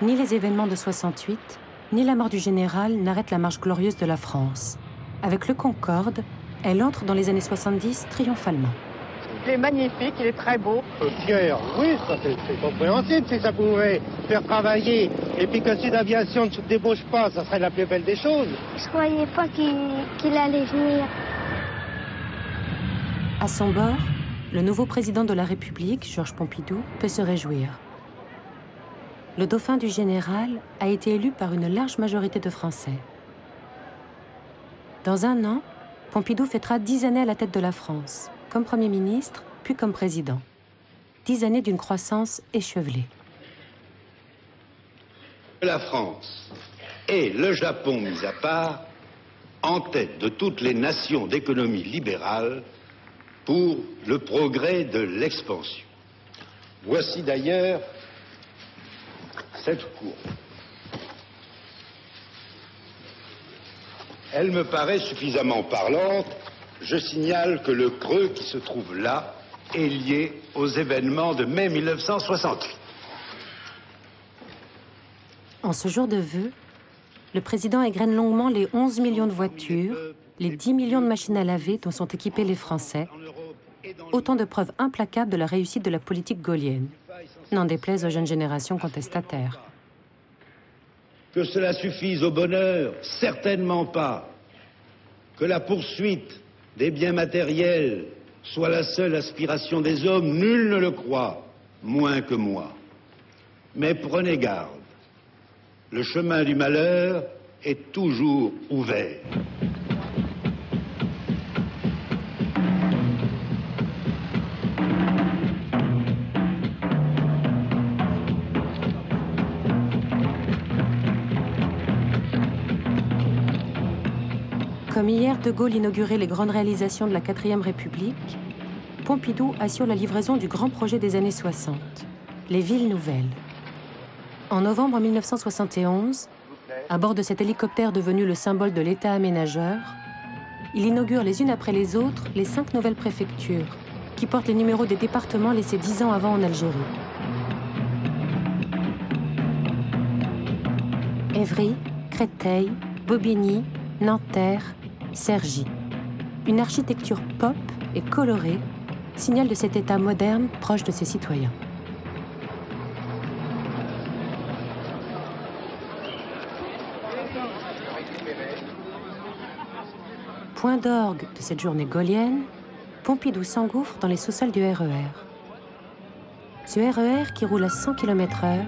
Ni les événements de 68, ni la mort du général n'arrêtent la marche glorieuse de la France. Avec le Concorde, elle entre dans les années 70 triomphalement. Il est magnifique, il est très beau. Fier, oui, ça c'est compréhensible si ça pouvait faire travailler. Et puis que si l'aviation ne se débauche pas, ça serait la plus belle des choses. Je croyais pas qu'il allait venir. À son bord, le nouveau président de la République, Georges Pompidou, peut se réjouir. Le dauphin du général a été élu par une large majorité de Français. Dans un an, Pompidou fêtera 10 années à la tête de la France, comme Premier ministre, puis comme président. 10 années d'une croissance échevelée. La France et le Japon mis à part, en tête de toutes les nations d'économie libérale pour le progrès de l'expansion. Voici d'ailleurs cette courbe. Elle me paraît suffisamment parlante. Je signale que le creux qui se trouve là est lié aux événements de mai 1968. En ce jour de vœux, le président égrène longuement les 11 millions de voitures, les 10 millions de machines à laver dont sont équipés les Français. Autant de preuves implacables de la réussite de la politique gaullienne. N'en déplaise aux jeunes générations contestataires. Que cela suffise au bonheur? Certainement pas. Que la poursuite des biens matériels soit la seule aspiration des hommes, nul ne le croit, moins que moi. Mais prenez garde, le chemin du malheur est toujours ouvert. Comme hier, De Gaulle inaugurait les grandes réalisations de la 4e République, Pompidou assure la livraison du grand projet des années 60, les villes nouvelles. En novembre 1971, à bord de cet hélicoptère devenu le symbole de l'État aménageur, il inaugure les unes après les autres les 5 nouvelles préfectures, qui portent les numéros des départements laissés 10 ans avant en Algérie. Évry, Créteil, Bobigny, Nanterre, Cergy. Une architecture pop et colorée, signal de cet État moderne proche de ses citoyens. Point d'orgue de cette journée gaulienne, Pompidou s'engouffre dans les sous-sols du RER. Ce RER qui roule à 100 km/h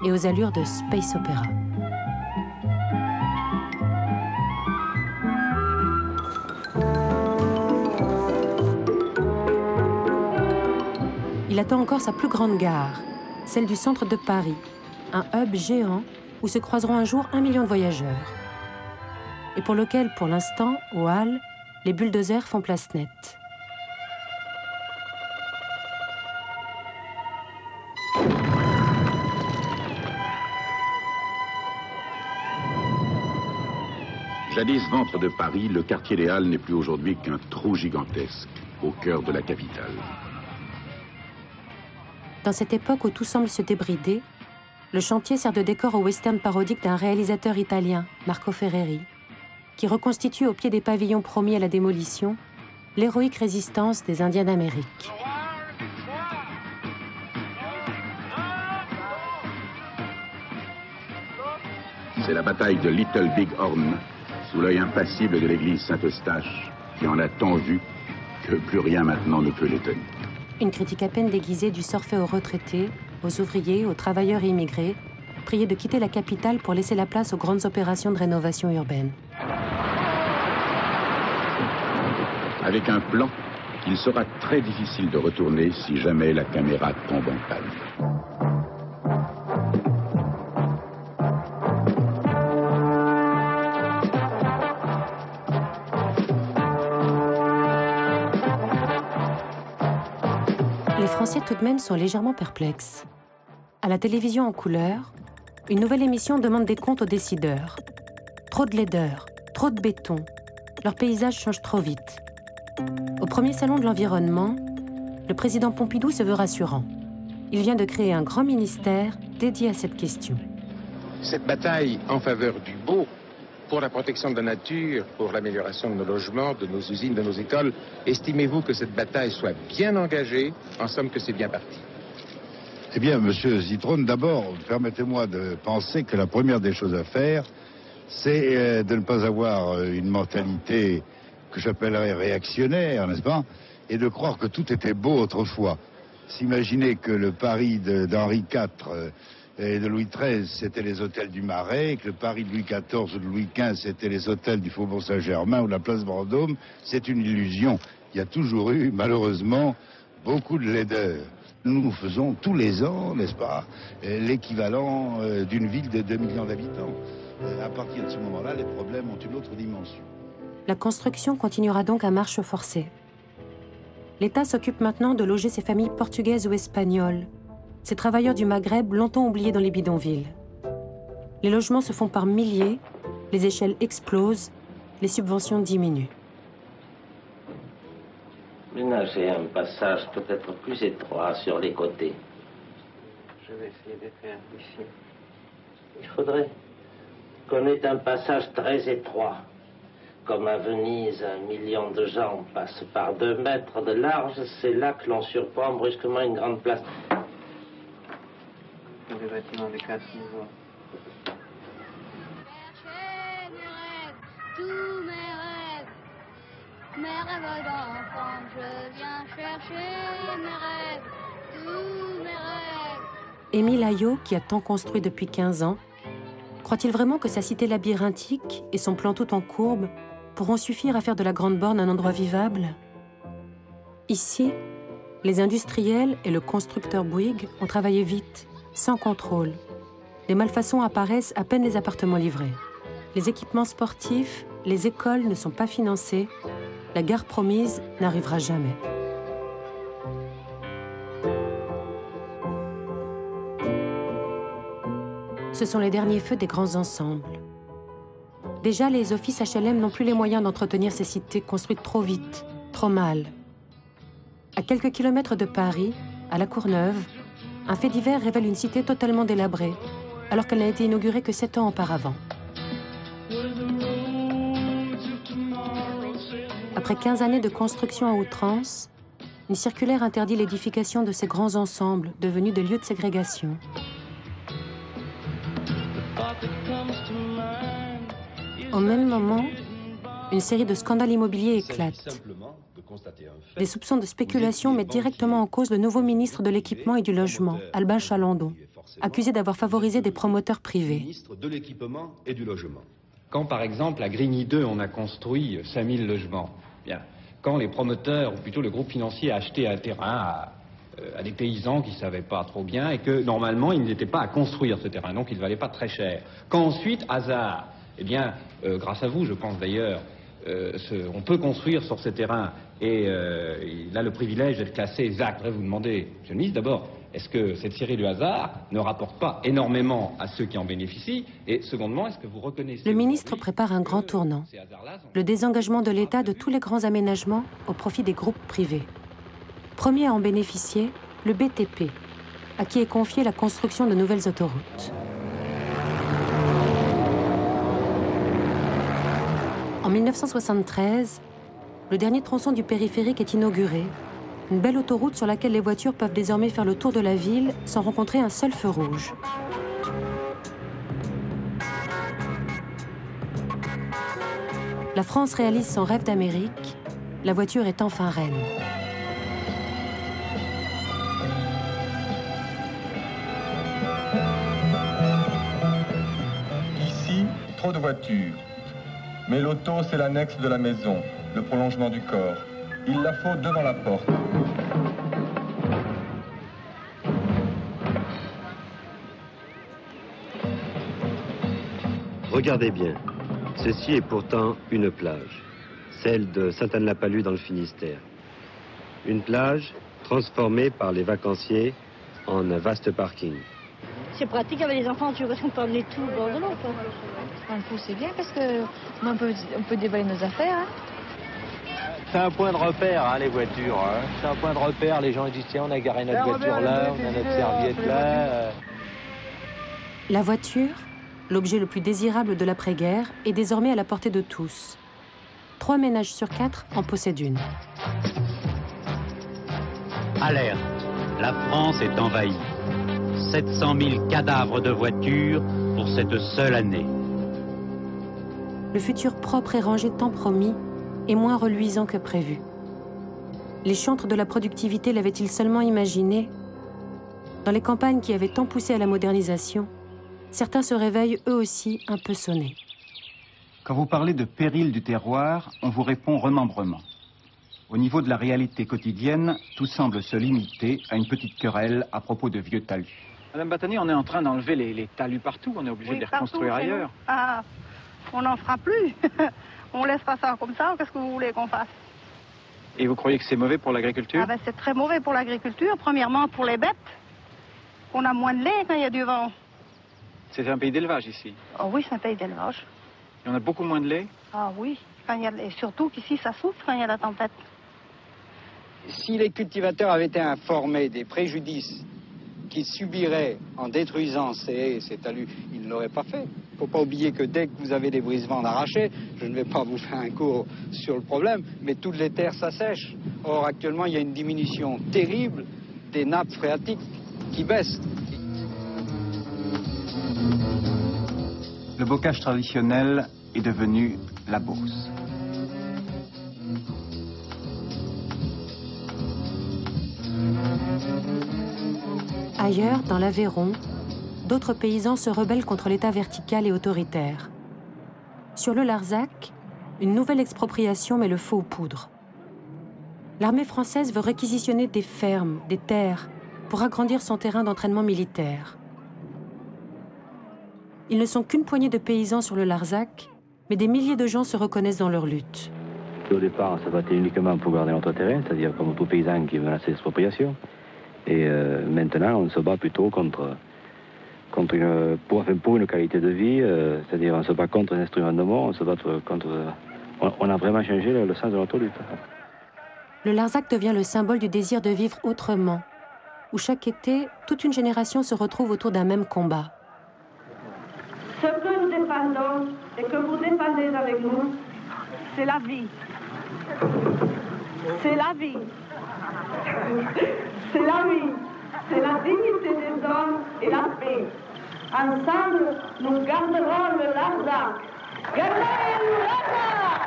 et aux allures de space opéra. Il attend encore sa plus grande gare, celle du centre de Paris, un hub géant où se croiseront un jour 1 million de voyageurs. Et pour lequel, pour l'instant, aux Halles, les bulldozers font place nette. Jadis ventre de Paris, le quartier des Halles n'est plus aujourd'hui qu'un trou gigantesque au cœur de la capitale. Dans cette époque où tout semble se débrider, le chantier sert de décor au western parodique d'un réalisateur italien, Marco Ferreri, qui reconstitue au pied des pavillons promis à la démolition l'héroïque résistance des Indiens d'Amérique. C'est la bataille de Little Big Horn, sous l'œil impassible de l'église Saint-Eustache, qui en a tant vu que plus rien maintenant ne peut l'étonner. Une critique à peine déguisée du sort fait aux retraités, aux ouvriers, aux travailleurs immigrés, priés de quitter la capitale pour laisser la place aux grandes opérations de rénovation urbaine. Avec un plan qu'il sera très difficile de retourner si jamais la caméra tombe en panne. Les Français tout de même sont légèrement perplexes. À la télévision en couleur, une nouvelle émission demande des comptes aux décideurs. Trop de laideur, trop de béton, leur paysage change trop vite. Au premier salon de l'environnement, le président Pompidou se veut rassurant. Il vient de créer un grand ministère dédié à cette question. Cette bataille en faveur du beau, pour la protection de la nature, pour l'amélioration de nos logements, de nos usines, de nos écoles, estimez-vous que cette bataille soit bien engagée? En somme, que c'est bien parti. Eh bien, monsieur Zitrone, d'abord, permettez-moi de penser que la première des choses à faire, c'est de ne pas avoir une mentalité que j'appellerais réactionnaire, n'est-ce pas? Et de croire que tout était beau autrefois. S'imaginer que le Paris d'Henri IV et de Louis XIII, c'était les hôtels du Marais, que le Paris de Louis XIV ou de Louis XV, c'était les hôtels du Faubourg Saint-Germain ou de la place Vendôme, c'est une illusion. Il y a toujours eu, malheureusement, beaucoup de laideur. Nous faisons tous les ans, n'est-ce pas, l'équivalent d'une ville de 2 millions d'habitants. À partir de ce moment-là, les problèmes ont une autre dimension. La construction continuera donc à marche forcée. L'État s'occupe maintenant de loger ces familles portugaises ou espagnoles, ces travailleurs du Maghreb longtemps oubliés dans les bidonvilles. Les logements se font par milliers, les échelles explosent, les subventions diminuent. Ménagez un passage peut-être plus étroit sur les côtés. Je vais essayer de faire ici. Il faudrait qu'on ait un passage très étroit. Comme à Venise, 1 million de gens passent par 2 mètres de large, c'est là que l'on surprend brusquement une grande place. Des bâtiments de 4 niveaux. Tous mes rêves d'enfant, je viens chercher mes rêves, tous mes rêves. Émile Ayo, qui a tant construit depuis 15 ans, croit-il vraiment que sa cité labyrinthique et son plan tout en courbe pourront suffire à faire de la Grande Borne un endroit vivable? Ici, les industriels et le constructeur Bouygues ont travaillé vite, sans contrôle. Les malfaçons apparaissent à peine les appartements livrés. Les équipements sportifs, les écoles ne sont pas financés. La gare promise n'arrivera jamais. Ce sont les derniers feux des grands ensembles. Déjà, les offices HLM n'ont plus les moyens d'entretenir ces cités construites trop vite, trop mal. À quelques kilomètres de Paris, à La Courneuve, un fait divers révèle une cité totalement délabrée, alors qu'elle n'a été inaugurée que 7 ans auparavant. Après 15 années de construction à outrance, une circulaire interdit l'édification de ces grands ensembles devenus des lieux de ségrégation. Au même moment, une série de scandales immobiliers éclate. Des soupçons de spéculation mettent directement en cause le nouveau ministre de l'Équipement et du Logement, Albin Chalandon, accusé d'avoir favorisé des promoteurs privés. Quand, par exemple, à Grigny 2, on a construit 5000 logements, bien, quand les promoteurs, ou plutôt le groupe financier, a acheté un terrain à des paysans qui ne savaient pas trop bien et que, normalement, ils n'étaient pas à construire ce terrain, donc il ne valait pas très cher. Quand ensuite, hasard, eh bien, grâce à vous, je pense d'ailleurs, on peut construire sur ces terrains et il a le privilège d'être classé ZAC. Je voudrais vous demander, monsieur le ministre, d'abord, est-ce que cette série de hasards ne rapporte pas énormément à ceux qui en bénéficient? Et secondement, est-ce que vous reconnaissez... Le ministre prépare un grand tournant, le désengagement de l'État de tous les grands aménagements au profit des groupes privés. Premier à en bénéficier, le BTP, à qui est confiée la construction de nouvelles autoroutes. En 1973, le dernier tronçon du périphérique est inauguré, une belle autoroute sur laquelle les voitures peuvent désormais faire le tour de la ville sans rencontrer un seul feu rouge. La France réalise son rêve d'Amérique, la voiture est enfin reine. Ici, trop de voitures. Mais l'auto, c'est l'annexe de la maison, le prolongement du corps. Il la faut devant la porte. Regardez bien. Ceci est pourtant une plage, celle de Sainte-Anne-la-Palud dans le Finistère. Une plage transformée par les vacanciers en un vaste parking. C'est pratique avec les enfants, tu vois, parce qu'on peut emmener tout au bord de l'eau. Un coup, c'est bien parce que on peut déballer nos affaires. Hein. C'est un point de repère, hein, les voitures. Hein. C'est un point de repère. Les gens disent tiens, on a garé notre voiture là, on a notre serviette là. La voiture, l'objet le plus désirable de l'après-guerre, est désormais à la portée de tous. 3 ménages sur 4 en possèdent une. Alerte, la France est envahie. 700 000 cadavres de voitures pour cette seule année. Le futur propre et rangé tant promis est moins reluisant que prévu. Les chantres de la productivité l'avaient-ils seulement imaginé? Dans les campagnes qui avaient tant poussé à la modernisation, certains se réveillent eux aussi un peu sonnés. Quand vous parlez de péril du terroir, on vous répond remembrement. Au niveau de la réalité quotidienne, tout semble se limiter à une petite querelle à propos de vieux talus. Madame Battani, on est en train d'enlever les talus partout, on est obligé de les reconstruire ailleurs. Ah, on n'en fera plus. On laissera ça comme ça, qu'est-ce que vous voulez qu'on fasse? Et vous croyez que c'est mauvais pour l'agriculture? Ah ben, c'est très mauvais pour l'agriculture, premièrement pour les bêtes. On a moins de lait quand il y a du vent. C'est un pays d'élevage ici. Oh oui, c'est un pays d'élevage. Et on a beaucoup moins de lait? Ah oui, quand il y a... et surtout qu'ici ça souffre quand il y a la tempête. Si les cultivateurs avaient été informés des préjudices qu'ils subiraient en détruisant ces haies et ces talus, ils ne l'auraient pas fait. Il ne faut pas oublier que dès que vous avez des brisements d'arrachés, je ne vais pas vous faire un cours sur le problème, mais toutes les terres s'assèchent. Or, actuellement, il y a une diminution terrible des nappes phréatiques qui baissent. Le bocage traditionnel est devenu la bourse. Ailleurs, dans l'Aveyron, d'autres paysans se rebellent contre l'État vertical et autoritaire. Sur le Larzac, une nouvelle expropriation met le feu aux poudres. L'armée française veut réquisitionner des fermes, des terres, pour agrandir son terrain d'entraînement militaire. Ils ne sont qu'une poignée de paysans sur le Larzac, mais des milliers de gens se reconnaissent dans leur lutte. Au départ, on se battait uniquement pour garder notre terrain, c'est-à-dire comme tout paysan qui menaçait l'expropriation. Et maintenant, on se bat plutôt pour une qualité de vie, c'est-à-dire on se bat contre un instrument de mort, on se bat contre... On a vraiment changé le sens de notre lutte. Le Larzac devient le symbole du désir de vivre autrement, où chaque été, toute une génération se retrouve autour d'un même combat. Ce que nous défendons et que vous défendez avec nous, c'est la vie. C'est la vie. C'est la vie. C'est la dignité des hommes et la paix. Ensemble, nous garderons le Larzac. Gardez le Larzac!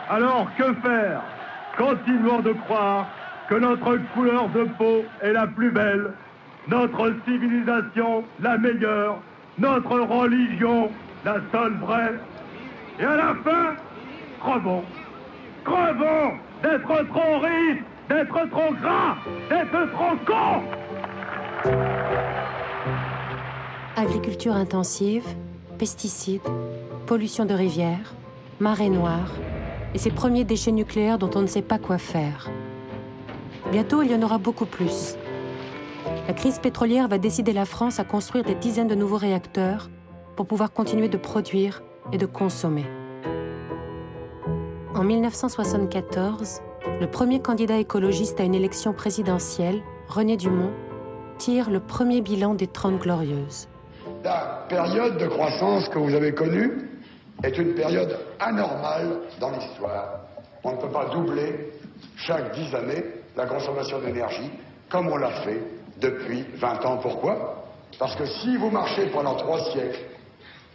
Alors que faire? Continuons de croire que notre couleur de peau est la plus belle, notre civilisation la meilleure, notre religion la seule vraie. Et à la fin, crevons. Crevons d'être trop riches, d'être trop gras, d'être trop cons. Agriculture intensive, pesticides, pollution de rivières, marée noire et ces premiers déchets nucléaires dont on ne sait pas quoi faire. Bientôt, il y en aura beaucoup plus. La crise pétrolière va décider la France à construire des dizaines de nouveaux réacteurs pour pouvoir continuer de produire et de consommer. En 1974, le premier candidat écologiste à une élection présidentielle, René Dumont, tire le premier bilan des 30 Glorieuses. La période de croissance que vous avez connue est une période anormale dans l'histoire. On ne peut pas doubler chaque 10 années la consommation d'énergie comme on l'a fait depuis 20 ans. Pourquoi? Parce que si vous marchez pendant 3 siècles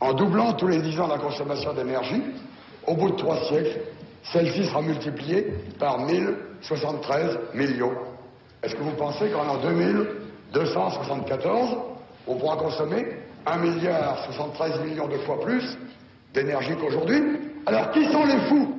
en doublant tous les 10 ans la consommation d'énergie, au bout de 3 siècles, celle-ci sera multipliée par 1073 millions. Est-ce que vous pensez qu'en 2274, on pourra consommer 1,73 milliard de fois plus d'énergie qu'aujourd'hui? Alors qui sont les fous?